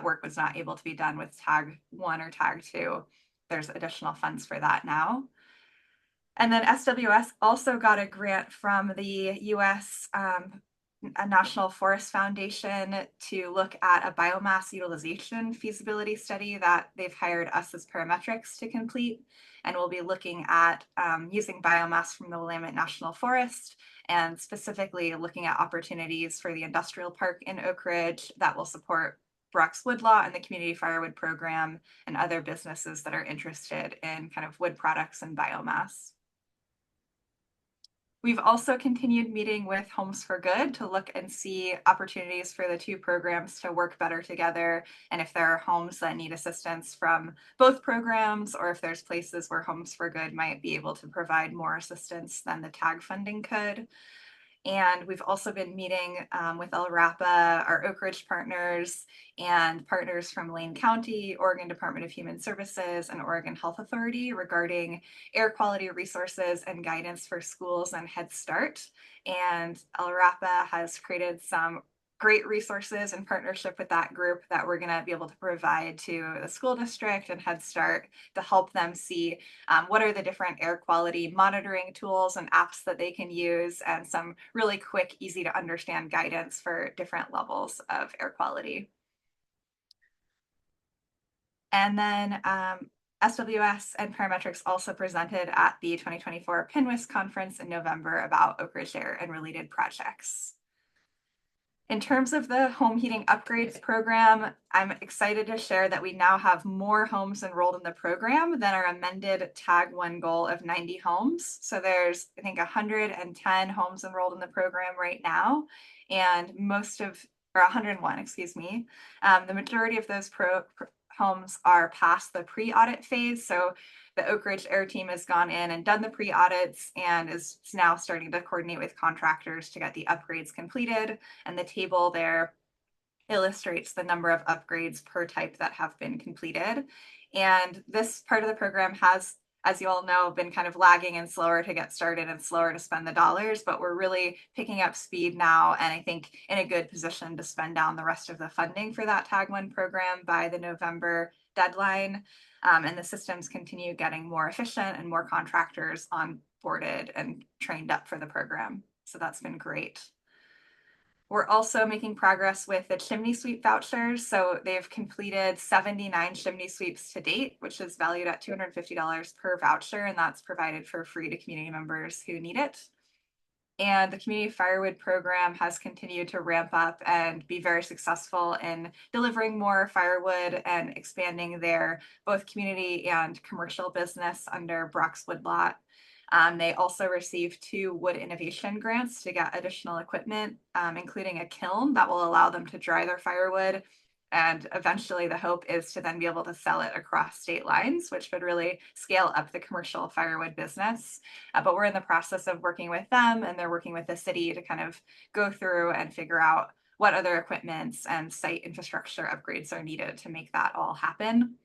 work was not able to be done with TAG 1 or TAG 2. There's additional funds for that now. And then SWS also got a grant from the U.S. National Forest Foundation to look at a biomass utilization feasibility study that they've hired us as parametrics to complete. And we'll be looking at using biomass from the Willamette National Forest and specifically looking at opportunities for the industrial park in Oak Ridge that will support Brock's Woodlaw and the Community Firewood Program and other businesses that are interested in kind of wood products and biomass. We've also continued meeting with Homes for Good to look and see opportunities for the two programs to work better together. And if there are homes that need assistance from both programs, or if there's places where Homes for Good might be able to provide more assistance than the TAG funding could. And we've also been meeting with LRAPA, our Oak Ridge partners, and partners from Lane County, Oregon Department of Human Services, and Oregon Health Authority regarding air quality resources and guidance for schools and Head Start. And LRAPA has created some great resources in partnership with that group that we're going to be able to provide to the school district and Head Start to help them see what are the different air quality monitoring tools and apps that they can use, and some really quick, easy to understand guidance for different levels of air quality. And then SWS and Parametrics also presented at the 2024 PNWIS conference in November about Oak Ridge Air and related projects. In terms of the home heating upgrades program, I'm excited to share that we now have more homes enrolled in the program than our amended TAG 1 goal of 90 homes. So there's, I think, 110 homes enrolled in the program right now, and 101, excuse me. The majority of those homes are past the pre-audit phase. So the Oak Ridge Air team has gone in and done the pre-audits and is now starting to coordinate with contractors to get the upgrades completed. And the table there illustrates the number of upgrades per type that have been completed. And this part of the program has, as you all know, been kind of lagging and slower to get started and slower to spend the dollars, but we're really picking up speed now, and I think in a good position to spend down the rest of the funding for that Tag 1 program by the November deadline. And the systems continue getting more efficient and more contractors onboarded and trained up for the program. So that's been great. We're also making progress with the chimney sweep vouchers. So they've completed 79 chimney sweeps to date, which is valued at $250 per voucher, and that's provided for free to community members who need it. And the community firewood program has continued to ramp up and be very successful in delivering more firewood and expanding their both community and commercial business under Brock's Woodlot. They also received 2 wood innovation grants to get additional equipment, including a kiln that will allow them to dry their firewood. And eventually the hope is to then be able to sell it across state lines, which would really scale up the commercial firewood business. But we're in the process of working with them, and they're working with the city to kind of go through and figure out what other equipments and site infrastructure upgrades are needed to make that all happen.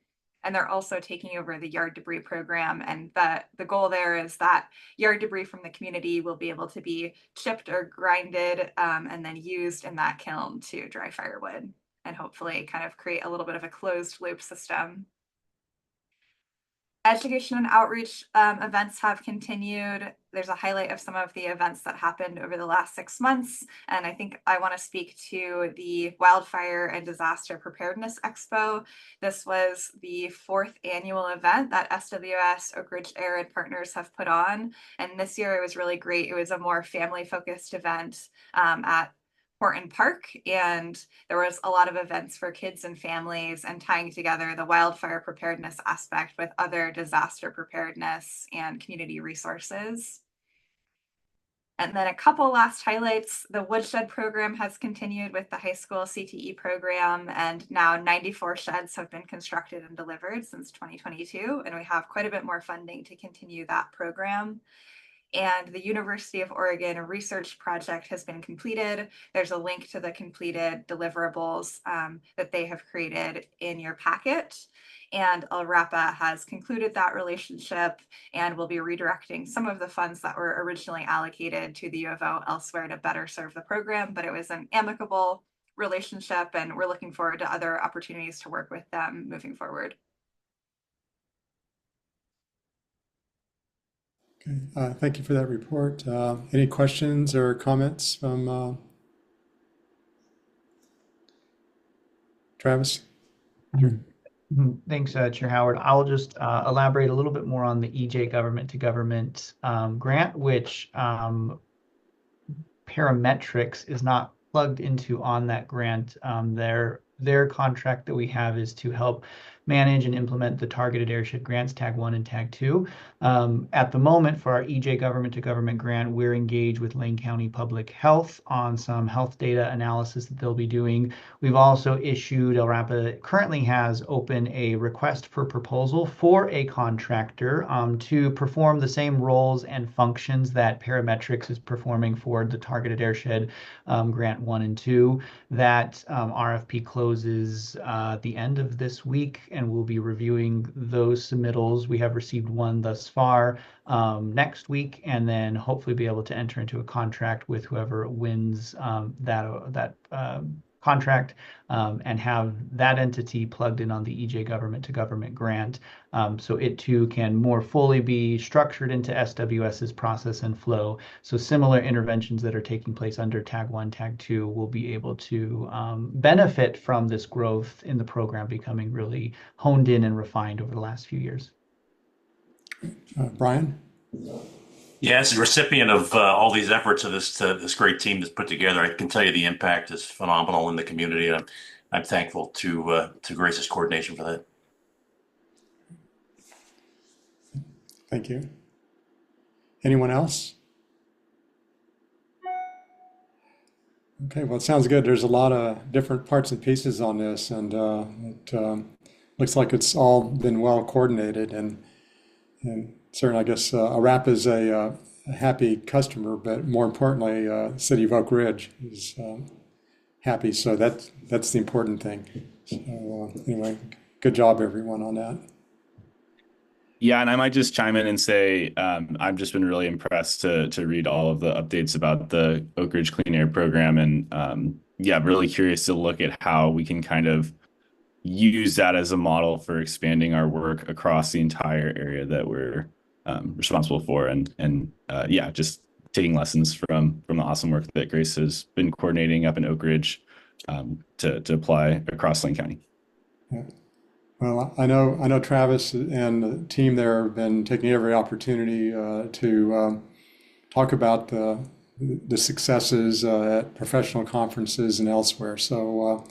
And they're also taking over the yard debris program. And the goal there is that yard debris from the community will be able to be chipped or grinded and then used in that kiln to dry firewood, and hopefully kind of create a little bit of a closed loop system. Education and outreach events have continued. There's a highlight of some of the events that happened over the last 6 months. And I think I want to speak to the Wildfire and Disaster Preparedness Expo. This was the 4th annual event that SWS, Oak Ridge Air, and partners have put on. And this year it was really great. It was a more family-focused event at Horton Park, and there was a lot of events for kids and families and tying together the wildfire preparedness aspect with other disaster preparedness and community resources. And then a couple last highlights. The Woodshed program has continued with the high school CTE program, and now 94 sheds have been constructed and delivered since 2022, and we have quite a bit more funding to continue that program. And the University of Oregon research project has been completed. There's a link to the completed deliverables that they have created in your packet. And LRAPA has concluded that relationship and will be redirecting some of the funds that were originally allocated to the U of O elsewhere to better serve the program. But it was an amicable relationship, and we're looking forward to other opportunities to work with them moving forward. Okay, thank you for that report. Any questions or comments from Travis? Thanks, Chair Howard. I'll just elaborate a little bit more on the EJ Government to Government grant, which Parametrics is not plugged into on that grant. Their contract that we have is to help manage and implement the targeted airshed grants, Tag 1 and Tag 2. At the moment, for our EJ Government to Government grant, we're engaged with Lane County Public Health on some health data analysis that they'll be doing. We've also issued, LRAPA currently has open a request for proposal for a contractor to perform the same roles and functions that Parametrics is performing for the targeted airshed grant 1 and 2. That RFP closes at the end of this week, and we'll be reviewing those submittals. We have received one thus far next week, and then hopefully be able to enter into a contract with whoever wins that contract and have that entity plugged in on the EJ Government to Government grant, so it too can more fully be structured into SWS's process and flow. So similar interventions that are taking place under Tag 1, Tag 2 will be able to benefit from this growth in the program becoming really honed in and refined over the last few years. Brian? Yeah, as a recipient of all these efforts of this great team that's put together, I can tell you the impact is phenomenal in the community. I'm thankful to Grace's coordination for that. Thank you. Anyone else? Okay, well, it sounds good. There's a lot of different parts and pieces on this, and looks like it's all been well coordinated, and certainly, I guess ARAP is a happy customer, but more importantly, City of Oak Ridge is happy. So that's the important thing. So anyway, good job everyone on that. Yeah, and I might just chime in and say I've just been really impressed to read all of the updates about the Oak Ridge Clean Air Program, and yeah, really curious to look at how we can kind of use that as a model for expanding our work across the entire area that we're responsible for, and yeah, just taking lessons from the awesome work that Grace has been coordinating up in Oak Ridge to apply across Lane County. Yeah. Well, I know Travis and the team there have been taking every opportunity to talk about the successes at professional conferences and elsewhere. So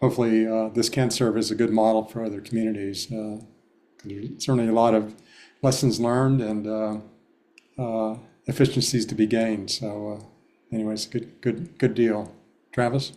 hopefully this can serve as a good model for other communities. There's certainly a lot of lessons learned and efficiencies to be gained. So anyways, good deal. Travis?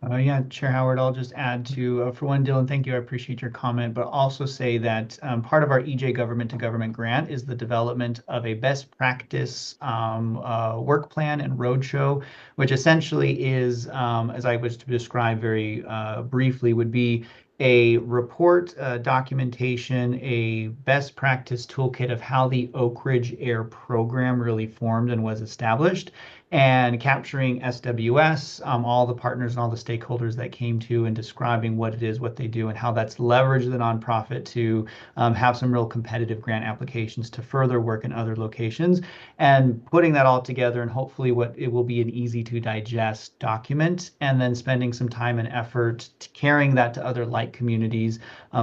Yeah, Chair Howard, I'll just add to, for one, Dylan, thank you. I appreciate your comment, but also say that part of our EJ Government to Government grant is the development of a best practice work plan and roadshow, which essentially is, as I was to describe very briefly, would be a report, documentation, a best practice toolkit of how the Oak Ridge Air program really formed and was established, and capturing SWS, all the partners and all the stakeholders that came to, and describing what it is, what they do, and how that's leveraged the nonprofit to have some real competitive grant applications to further work in other locations, and putting that all together, and hopefully what it will be an easy to digest document, and then spending some time and effort to carrying that to other like communities,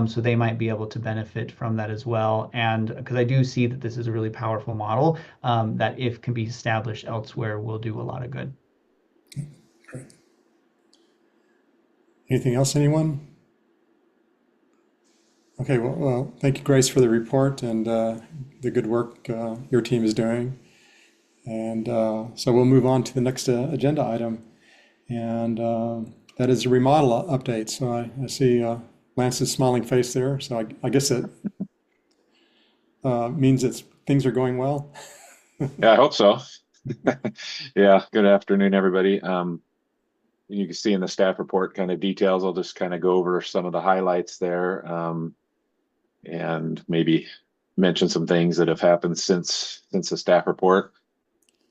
so they might be able to benefit from that as well. And because I do see that this is a really powerful model that, if can be established elsewhere, will do a lot of good. Great. Anything else, anyone? Okay, well, thank you, Grace, for the report and the good work your team is doing. And so we'll move on to the next agenda item, and that is a remodel update. So I see Lance's smiling face there. So I guess it means that things are going well. Yeah, I hope so. Yeah, good afternoon, everybody. You can see in the staff report kind of details. I'll just kind of go over some of the highlights there, and maybe mention some things that have happened since the staff report.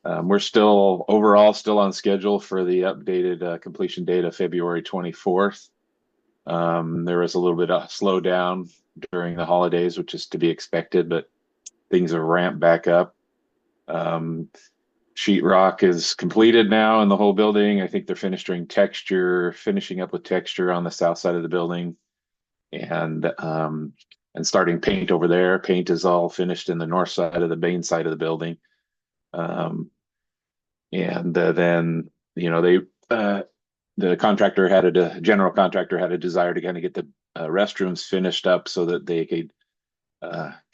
We're still overall on schedule for the updated completion date of February 24th. There was a little bit of slowdown during the holidays, which is to be expected, but things have ramped back up. Sheetrock is completed now in the whole building. I think they're finishing up with texture on the south side of the building, and starting paint over there. Paint is all finished in the north side of the main side of the building. Then, you know, the general contractor had a desire to kind of get the restrooms finished up so that they could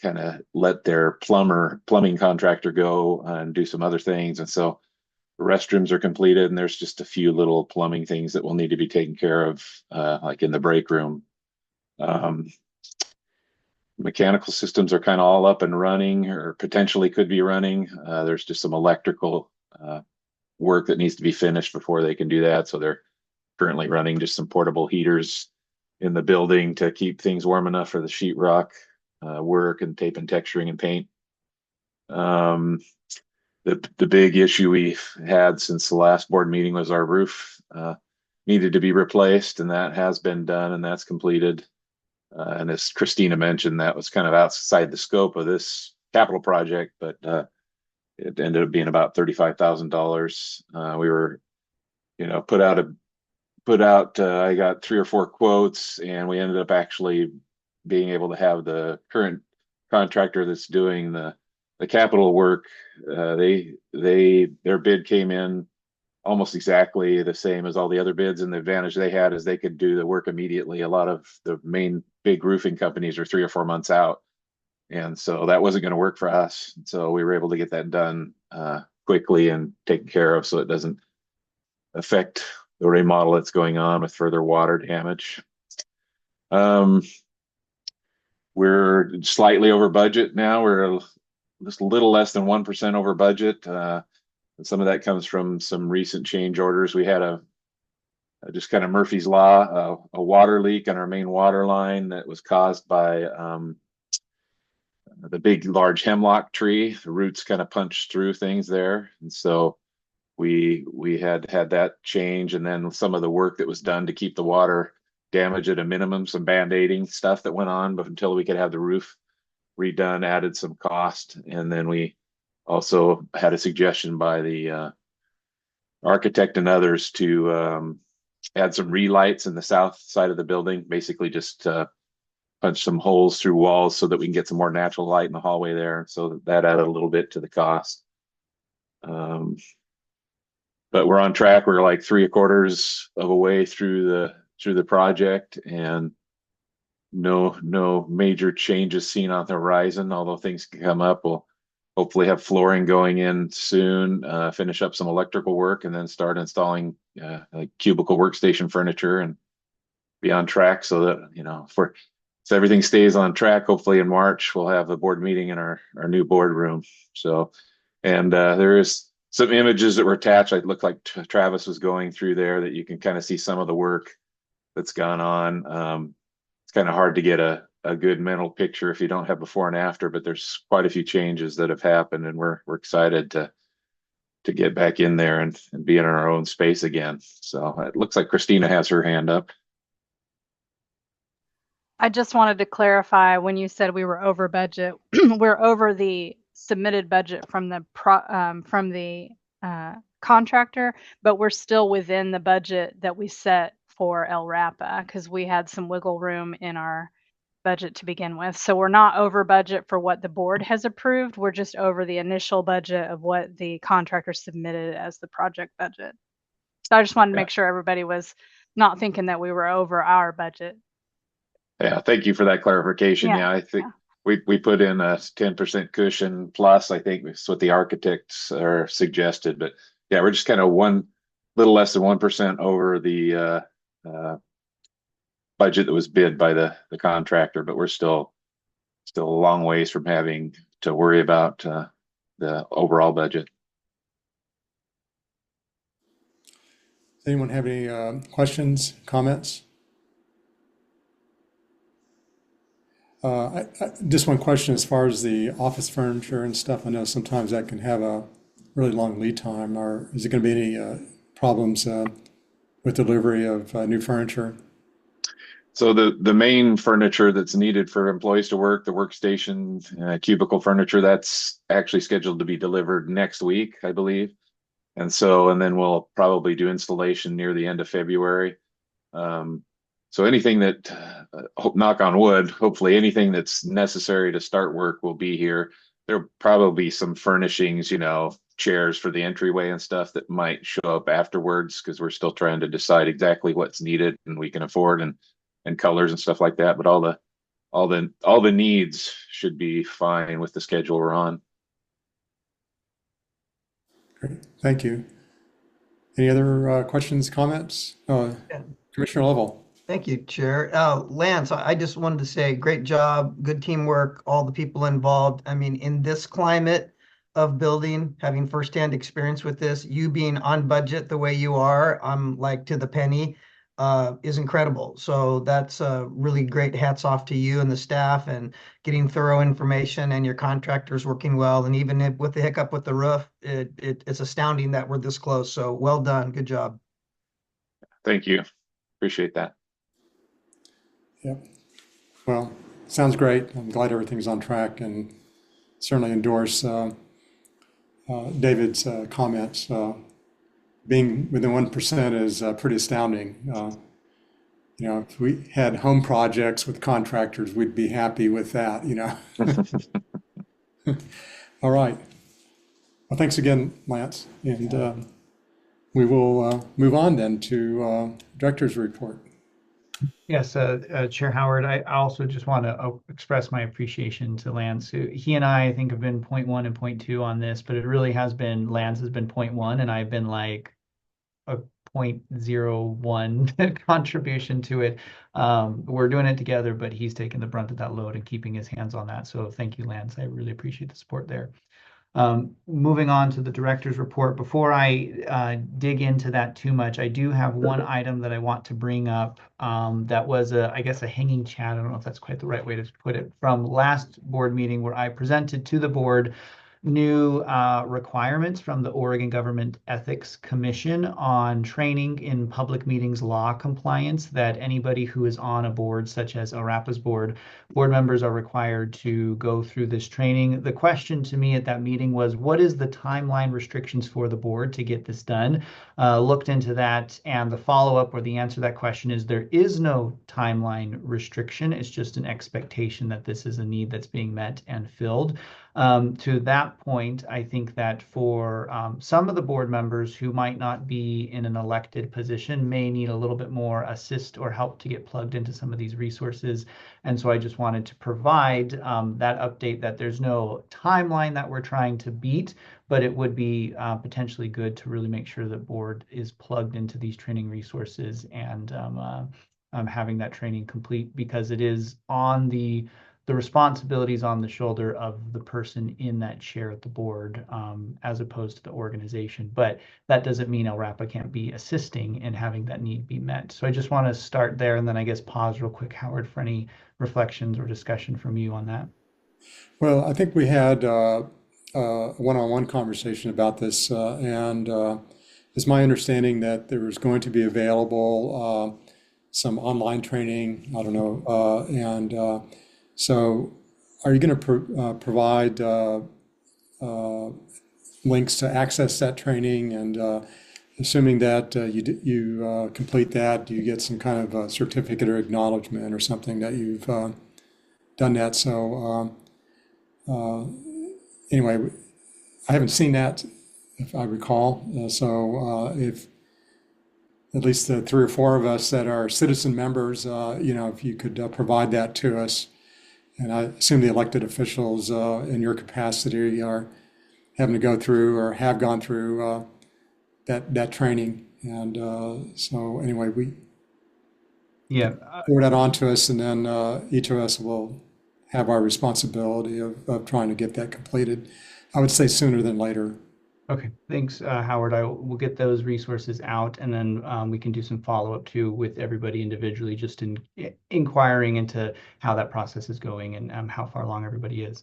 kind of let their plumbing contractor go and do some other things. And so the restrooms are completed, and there's just a few little plumbing things that will need to be taken care of, like in the break room. Mechanical systems are kind of all up and running, or potentially could be running. There's just some electrical work that needs to be finished before they can do that. So they're currently running just some portable heaters in the building to keep things warm enough for the sheetrock work and tape and texturing and paint. The big issue we've had since the last board meeting was our roof needed to be replaced, and that has been done, and that's completed. And as Christina mentioned, that was kind of outside the scope of this capital project, but it ended up being about $35,000. We were, put out, I got 3 or 4 quotes, and we ended up actually being able to have the current contractor that's doing the capital work. Their bid came in almost exactly the same as all the other bids, and the advantage they had is they could do the work immediately. A lot of the main big roofing companies are 3 or 4 months out, and so that wasn't going to work for us. So we were able to get that done quickly and taken care of, so it doesn't affect the remodel that's going on with further water damage. we're slightly over budget now. We're just a little less than 1% over budget. And some of that comes from some recent change orders. We had just kind of Murphy's Law, a water leak on our main water line that was caused by the big, large hemlock tree. The roots kind of punched through things there, and so we had that change, and then some of the work that was done to keep the water damage at a minimum, some band-aiding stuff that went on, but until we could have the roof redone, added some cost, and then we also had a suggestion by the architect and others to add some relights in the south side of the building, basically just punch some holes through walls so that we can get some more natural light in the hallway there. So that added a little bit to the cost. But we're on track. We're like 3/4 of a way through the project, and no major changes seen on the horizon. Although things can come up, we'll hopefully have flooring going in soon, finish up some electrical work, and then start installing like cubicle workstation furniture and be on track so that, so everything stays on track. Hopefully in March, we'll have a board meeting in our new boardroom. So, and there is some images that were attached. It looked like Travis was going through there, that you can kind of see some of the work that's gone on. It's kind of hard to get a good mental picture if you don't have before and after, but there's quite a few changes that have happened, and we're excited to get back in there and be in our own space again. So it looks like Christina has her hand up. I just wanted to clarify, when you said we were over budget, we're over the submitted budget from the contractor, but we're still within the budget that we set for El Rapa, because we had some wiggle room in our budget to begin with. So we're not over budget for what the board has approved. We're just over the initial budget of what the contractor submitted as the project budget. So I just wanted to make sure everybody was not thinking that we were over our budget. Yeah, thank you for that clarification. Yeah, I think we put in a 10% cushion plus. I think that's what the architects are suggested. But yeah, we're just kind of little less than 1% over the budget that was bid by the contractor. But we're still a long ways from having to worry about the overall budget. Does anyone have any questions, comments? Just one question as far as the office furniture and stuff. I know sometimes that can have a really long lead time. Or is it going to be any problems with delivery of new furniture? So the main furniture that's needed for employees to work, the workstation, cubicle furniture, that's actually scheduled to be delivered next week, I believe. And then we'll probably do installation near the end of February. So anything that, knock on wood, hopefully anything that's necessary to start work will be here. There'll probably be some furnishings, chairs for the entryway and stuff that might show up afterwards, because we're still trying to decide exactly what's needed and we can afford, and colors and stuff like that. But all the needs should be fine with the schedule we're on. Great, thank you. Any other questions, comments? Commissioner Lovell. Thank you, Chair. Lance, I just wanted to say great job, good teamwork, all the people involved. I mean, in this climate of building, having firsthand experience with this, you being on budget the way you are, like to the penny, is incredible. So that's really great. Hats off to you and the staff, and getting thorough information, and your contractors working well. And even with the hiccup with the roof, it's astounding that we're this close. So well done. Good job. Thank you. Appreciate that. Yeah. Well, sounds great. I'm glad everything's on track, and certainly endorse David's comments. Being within 1% is pretty astounding. If we had home projects with contractors, we'd be happy with that, All right. Well, thanks again, Lance. And we will move on then to Director's Report. Yes, Chair Howard, I also just want to express my appreciation to Lance. He and I think have been point 1 and point 2 on this, but it really has been, Lance has been point 1, and I've been like a 0.01 contribution to it. We're doing it together, but he's taking the brunt of that load and keeping his hands on that. So thank you, Lance. I really appreciate the support there. Moving on to the director's report. Before I dig into that too much, I do have one item that I want to bring up that was, I guess, a hanging chat. I don't know if that's quite the right way to put it, from last board meeting where I presented to the board new requirements from the Oregon Government Ethics Commission on training in public meetings law compliance, that anybody who is on a board such as ORAPA's board members are required to go through this training. The question to me at that meeting was, what is the timeline restrictions for the board to get this done? Looked into that, and the follow-up or the answer to that question is there is no timeline restriction. It's just an expectation that this is a need that's being met and filled. To that point, I think that for some of the board members who might not be in an elected position may need a little bit more assist or help to get plugged into some of these resources. And so I just wanted to provide that update that there's no timeline that we're trying to beat, but it would be potentially good to really make sure that board is plugged into these training resources and having that training complete, because it is on the responsibilities on the shoulder of the person in that chair at the board, as opposed to the organization. But that doesn't mean ORAPA can't be assisting in having that need be met. So I just want to start there, and then I guess pause real quick, Howard, for any reflections or discussion from you on that. Well, I think we had a one-on-one conversation about this, and it's my understanding that there was going to be available some online training, I don't know, and so are you going to provide links to access that training? And assuming that you complete that, do you get some kind of a certificate or acknowledgement or something that you've done that? So anyway, I haven't seen that, if I recall. So if at least the 3 or 4 of us that are citizen members, if you could provide that to us. And I assume the elected officials in your capacity are having to go through or have gone through that training. And so anyway, we forward that on to us, and then each of us will have our responsibility of trying to get that completed. I would say sooner than later. Okay, thanks, Howard. We'll get those resources out, and then we can do some follow-up too with everybody individually, just in inquiring into how that process is going and how far along everybody is.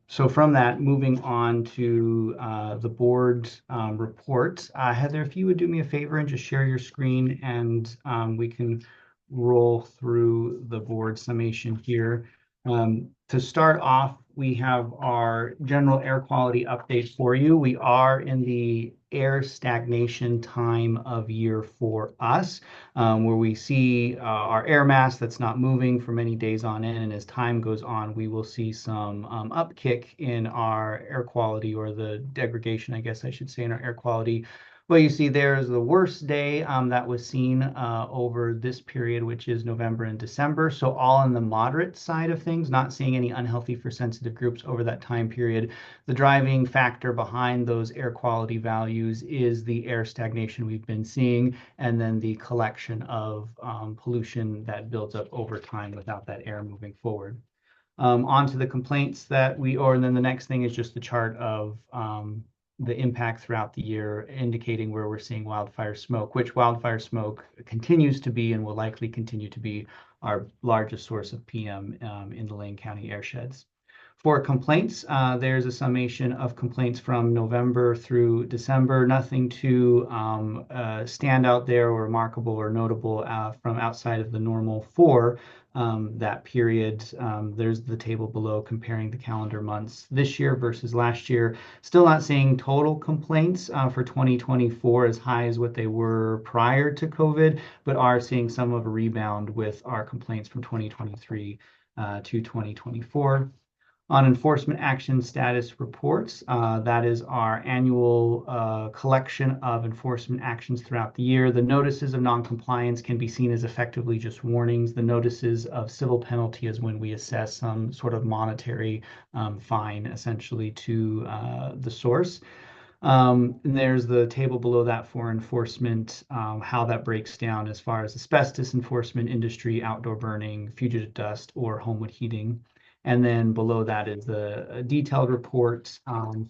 So from that, moving on to the board report. Heather, if you would do me a favor and just share your screen, and we can roll through the board summation here. To start off, we have our general air quality update for you. We are in the air stagnation time of year for us, where we see our air mass that's not moving for many days on end. And as time goes on, we will see some upkick in our air quality, or the degradation, I guess I should say, in our air quality. What you see there is the worst day that was seen over this period, which is November and December. So all on the moderate side of things, not seeing any unhealthy for sensitive groups over that time period. The driving factor behind those air quality values is the air stagnation we've been seeing, and then the collection of pollution that builds up over time without that air moving forward. On to the complaints and then the next thing is just the chart of the impact throughout the year, indicating where we're seeing wildfire smoke, which wildfire smoke continues to be and will likely continue to be our largest source of PM in the Lane County airsheds. For complaints, there's a summation of complaints from November through December. Nothing to stand out there or remarkable or notable from outside of the normal for that period. There's the table below comparing the calendar months this year versus last year. Still not seeing total complaints for 2024 as high as what they were prior to COVID, but are seeing some of a rebound with our complaints from 2023 to 2024. On enforcement action status reports, that is our annual collection of enforcement actions throughout the year. The notices of noncompliance can be seen as effectively just warnings. The notices of civil penalty is when we assess some sort of monetary fine, essentially, to the source. And there's the table below that for enforcement, how that breaks down as far as asbestos enforcement, industry, outdoor burning, fugitive dust, or homewood heating. And then below that is the detailed report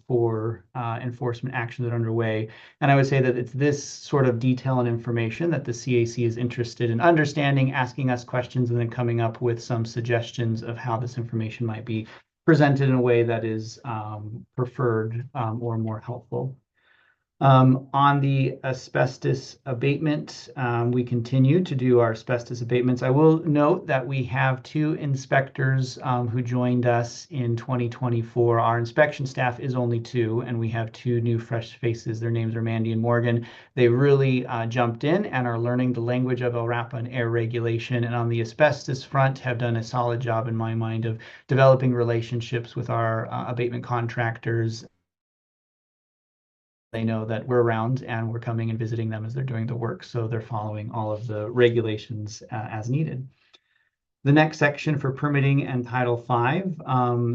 for enforcement actions that are underway. And I would say that it's this sort of detail and information that the CAC is interested in understanding, asking us questions, and then coming up with some suggestions of how this information might be presented in a way that is preferred or more helpful. On the asbestos abatement, we continue to do our asbestos abatements. I will note that we have 2 inspectors who joined us in 2024. Our inspection staff is only 2, and we have 2 new fresh faces. Their names are Mandy and Morgan. They really jumped in and are learning the language of LRAPA and air regulation, and on the asbestos front have done a solid job in my mind of developing relationships with our abatement contractors. They know that we're around and we're coming and visiting them as they're doing the work, so they're following all of the regulations as needed. The next section for permitting and Title V,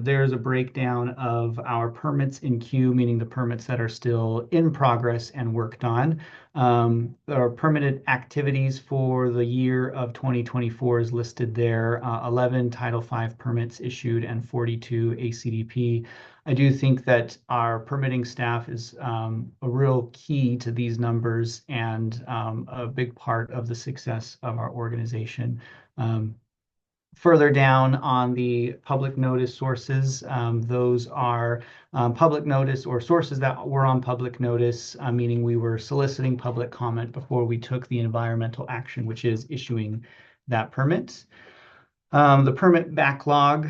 there's a breakdown of our permits in queue, meaning the permits that are still in progress and worked on. Our permitted activities for the year of 2024 is listed there, 11 Title V permits issued and 42 ACDP. I do think that our permitting staff is a real key to these numbers and a big part of the success of our organization. Further down on the public notice sources, those are public notice or sources that were on public notice, meaning we were soliciting public comment before we took the environmental action, which is issuing that permit. The permit backlog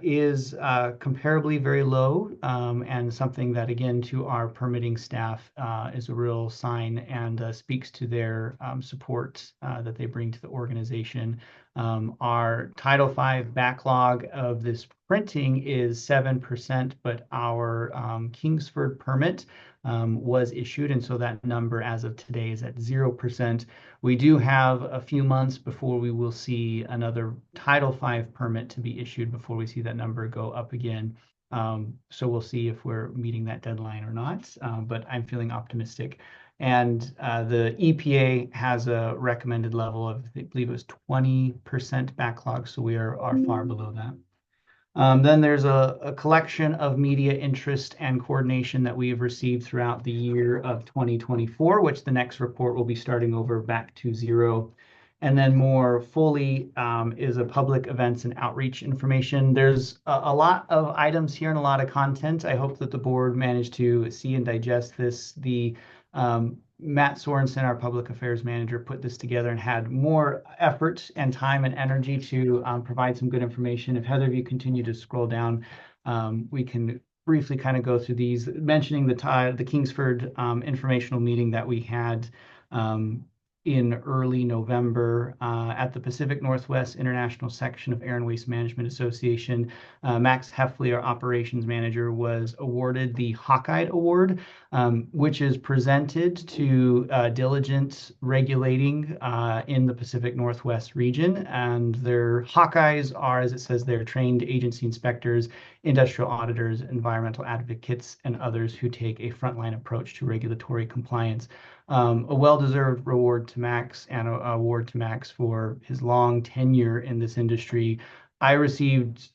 is comparably very low, and something that, again, to our permitting staff is a real sign and speaks to their support that they bring to the organization. Our Title V backlog of this printing is 7%, but our Kingsford permit was issued, and so that number as of today is at 0%. We do have a few months before we will see another Title V permit to be issued before we see that number go up again. So we'll see if we're meeting that deadline or not, but I'm feeling optimistic. And the EPA has a recommended level of, I believe it was 20% backlog, so we are far below that. Then there's a collection of media interest and coordination that we have received throughout the year of 2024, which the next report will be starting over back to 0. And then more fully is a public events and outreach information. There's a lot of items here and a lot of content. I hope that the board managed to see and digest this. Matt Sorensen, our public affairs manager, put this together and had more effort and time and energy to provide some good information. If Heather, if you continue to scroll down, we can briefly kind of go through these, mentioning the Kingsford informational meeting that we had in early November at the Pacific Northwest International Section of Air and Waste Management Association. Max Heffley, our operations manager, was awarded the Hawkeye Award, which is presented to diligent regulating in the Pacific Northwest region. And their Hawkeyes are, as it says, they're trained agency inspectors, industrial auditors, environmental advocates, and others who take a frontline approach to regulatory compliance. A well-deserved reward to Max and an award to Max for his long tenure in this industry. I received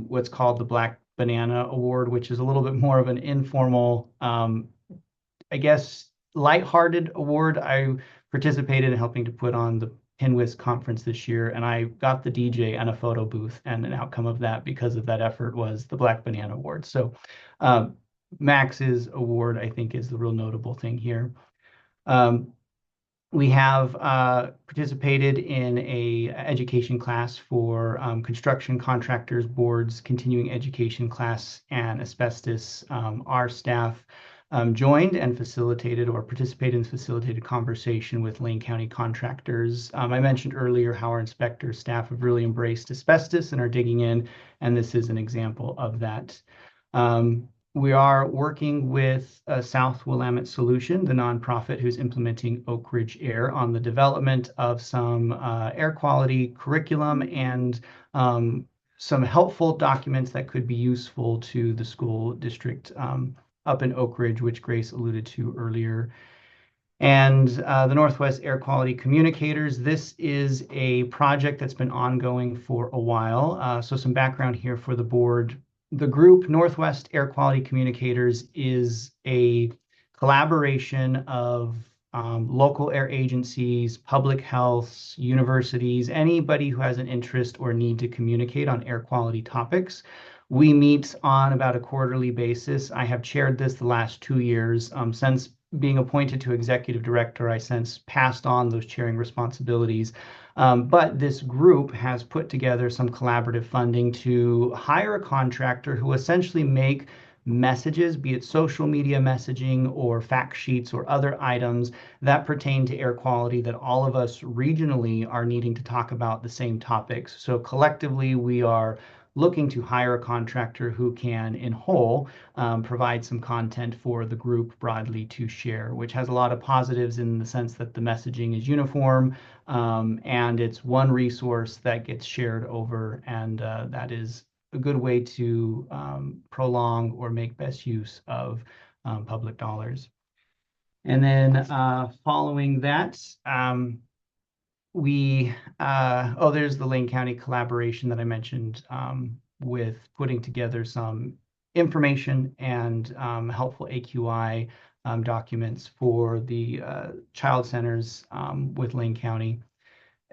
what's called the Black Banana Award, which is a little bit more of an informal, I guess, lighthearted award. I participated in helping to put on the Pinwist conference this year, and I got the DJ and a photo booth, and an outcome of that because of that effort was the Black Banana Award. So Max's award, I think, is the real notable thing here. We have participated in a education class for construction contractors, boards, continuing education class, and asbestos. Our staff joined and facilitated or participated in facilitated conversation with Lane County contractors. I mentioned earlier how our inspector staff have really embraced asbestos and are digging in, and this is an example of that. We are working with South Willamette Solution, the nonprofit who's implementing Oak Ridge Air, on the development of some air quality curriculum and some helpful documents that could be useful to the school district up in Oak Ridge, which Grace alluded to earlier. And the Northwest Air Quality Communicators, this is a project that's been ongoing for a while. So some background here for the board. The group Northwest Air Quality Communicators is a collaboration of local air agencies, public health, universities, anybody who has an interest or need to communicate on air quality topics. We meet on about a quarterly basis. I have chaired this the last 2 years. Since being appointed to executive director, I since passed on those chairing responsibilities. But this group has put together some collaborative funding to hire a contractor who essentially make messages, be it social media messaging or fact sheets or other items that pertain to air quality that all of us regionally are needing to talk about the same topics. So collectively, we are looking to hire a contractor who can, in whole, provide some content for the group broadly to share, which has a lot of positives in the sense that the messaging is uniform, and it's one resource that gets shared over, and that is a good way to prolong or make best use of public dollars. And then following that, there's the Lane County collaboration that I mentioned with putting together some information and helpful AQI documents for the child centers with Lane County.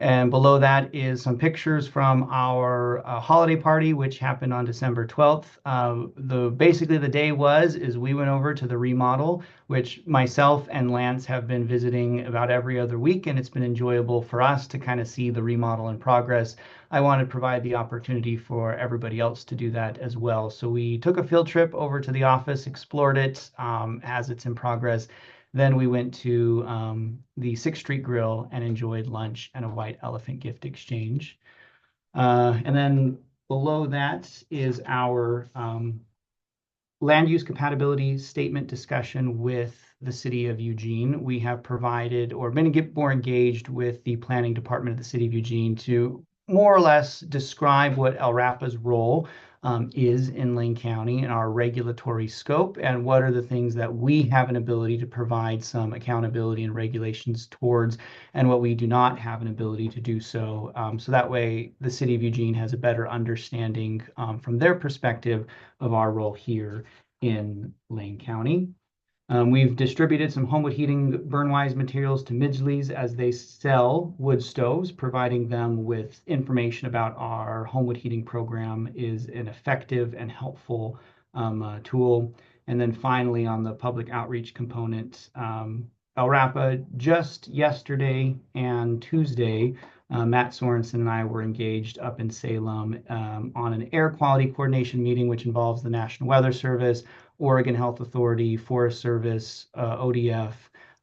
And below that is some pictures from our holiday party, which happened on December 12th. Basically the day is we went over to the remodel, which myself and Lance have been visiting about every other week, and it's been enjoyable for us to kind of see the remodel in progress. I want to provide the opportunity for everybody else to do that as well. So we took a field trip over to the office, explored it as it's in progress. Then we went to the 6th Street Grill and enjoyed lunch and a white elephant gift exchange. And then below that is our land use compatibility statement discussion with the city of Eugene. We have provided or been more engaged with the planning department of the city of Eugene to more or less describe what LRAPA's role is in Lane County and our regulatory scope, and what are the things that we have an ability to provide some accountability and regulations towards, and what we do not have an ability to do so. So that way the city of Eugene has a better understanding from their perspective of our role here in Lane County. We've distributed some Homewood Heating Burnwise materials to Midgley's as they sell wood stoves. Providing them with information about our Homewood Heating program is an effective and helpful tool. And then finally, on the public outreach component, LRAPA just yesterday and Tuesday, Matt Sorensen and I were engaged up in Salem on an air quality coordination meeting, which involves the National Weather Service, Oregon Health Authority, Forest Service, ODF,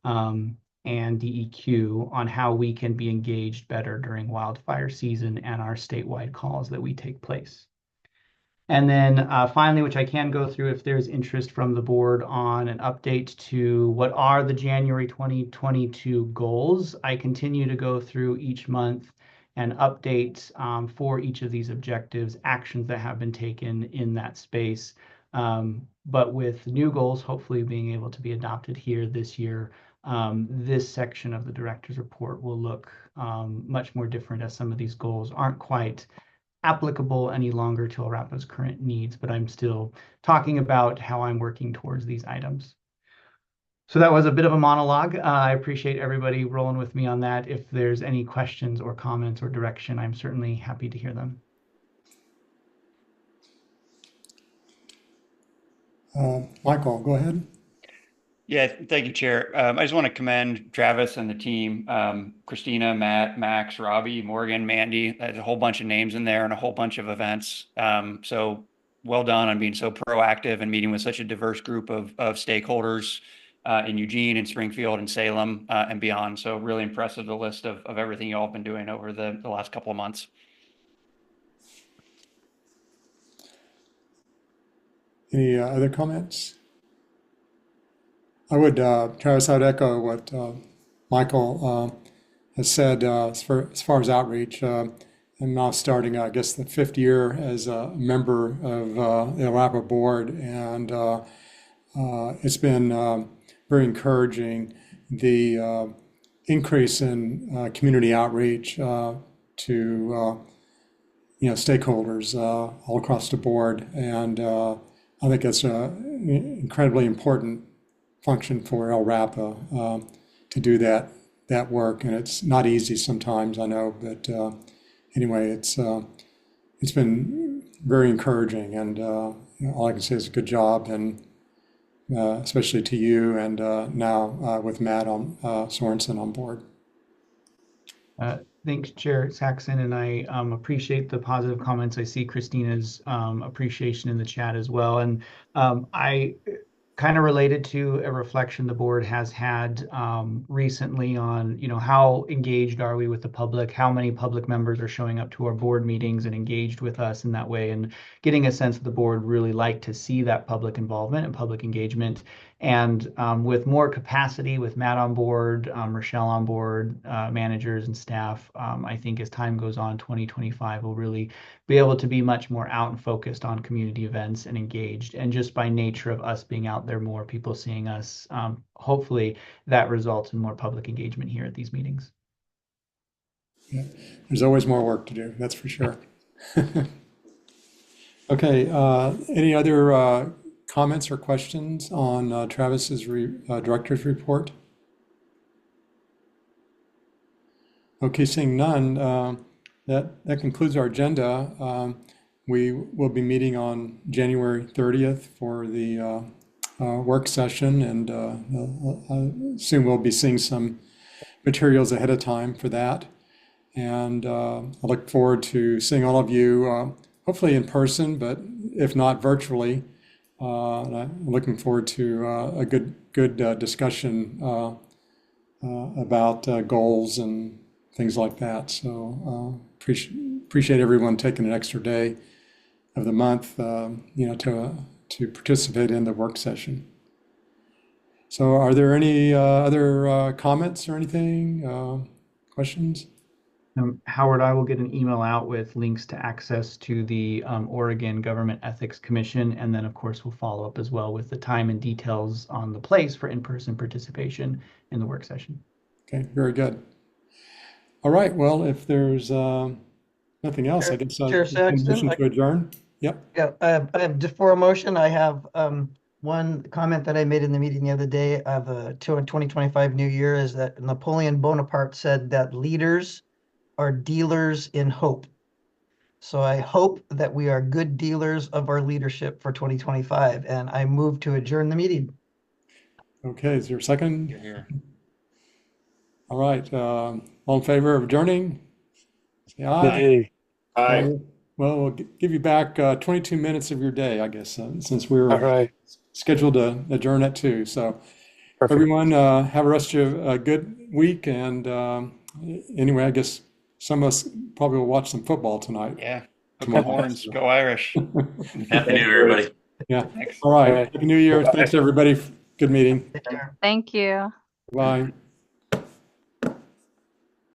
and DEQ on how we can be engaged better during wildfire season and our statewide calls that we take place. And then finally, which I can go through if there's interest from the board on an update to what are the January 2022 goals. I continue to go through each month and update for each of these objectives, actions that have been taken in that space. But with new goals hopefully being able to be adopted here this year, this section of the director's report will look much more different, as some of these goals aren't quite applicable any longer to LRAPA's current needs, but I'm still talking about how I'm working towards these items. So that was a bit of a monologue. I appreciate everybody rolling with me on that. If there's any questions or comments or direction, I'm certainly happy to hear them. Michael, go ahead. Yeah, thank you, Chair. I just want to commend Travis and the team, Christina, Matt, Max, Robbie, Morgan, Mandy. There's a whole bunch of names in there and a whole bunch of events. So well done on being so proactive and meeting with such a diverse group of stakeholders in Eugene and Springfield and Salem and beyond. So really impressive, the list of everything you all have been doing over the last couple of months. Any other comments? I would, Travis, I would echo what Michael has said as far as outreach. I'm now starting, I guess, the 5th year as a member of the LRAPA board, and it's been very encouraging, the increase in community outreach to stakeholders all across the board. And I think it's an incredibly important function for LRAPA to do that work. And it's not easy sometimes, I know, but anyway, it's been very encouraging, and all I can say is a good job, and especially to you, and now with Matt Sorensen on board. Thanks, Chair Saxon, and I appreciate the positive comments. I see Christina's appreciation in the chat as well. And I kind of related to a reflection the board has had recently on, how engaged are we with the public? How many public members are showing up to our board meetings and engaged with us in that way? And getting a sense that the board really like to see that public involvement and public engagement. And with more capacity, with Matt on board, Rochelle on board, managers and staff, I think as time goes on, 2025 will really be able to be much more out and focused on community events and engaged. And just by nature of us being out there, more people seeing us, hopefully that results in more public engagement here at these meetings. Yeah. There's always more work to do, that's for sure. Okay, any other comments or questions on Travis's director's report? Okay, seeing none, that concludes our agenda. We will be meeting on January 30th for the work session, and I assume we'll be seeing some materials ahead of time for that. And I look forward to seeing all of you, hopefully in person, but if not, virtually. And I'm looking forward to a good discussion about goals and things like that. So appreciate everyone taking an extra day of the month, to participate in the work session. So are there any other comments or anything, questions? Howard, I will get an email out with links to access to the Oregon Government Ethics Commission. And then, of course, we'll follow up as well with the time and details on the place for in-person participation in the work session. Okay, very good. All right, well, if there's nothing else, I guess Chair Saxton, motion to adjourn. Yep. Yeah, just for a motion, I have one comment that I made in the meeting the other day of 2025 New Year is that Napoleon Bonaparte said that leaders are dealers in hope. So I hope that we are good dealers of our leadership for 2025, and I move to adjourn the meeting. Okay, is there a second? You're here. All right, all in favor of adjourning? Say aye. Hey. Aye. Well, we'll give you back 22 minutes of your day, I guess, since we were All right. scheduled to adjourn at 2. So Perfect. everyone, have a rest of a good week. And anyway, I guess some of us probably will watch some football tonight. Yeah. Go Horns. Go Irish. Happy New Year, everybody. Yeah. Thanks. All right. All right. Happy New Year. Bye. Thanks, everybody. Good meeting. Take care. Thank you. Bye.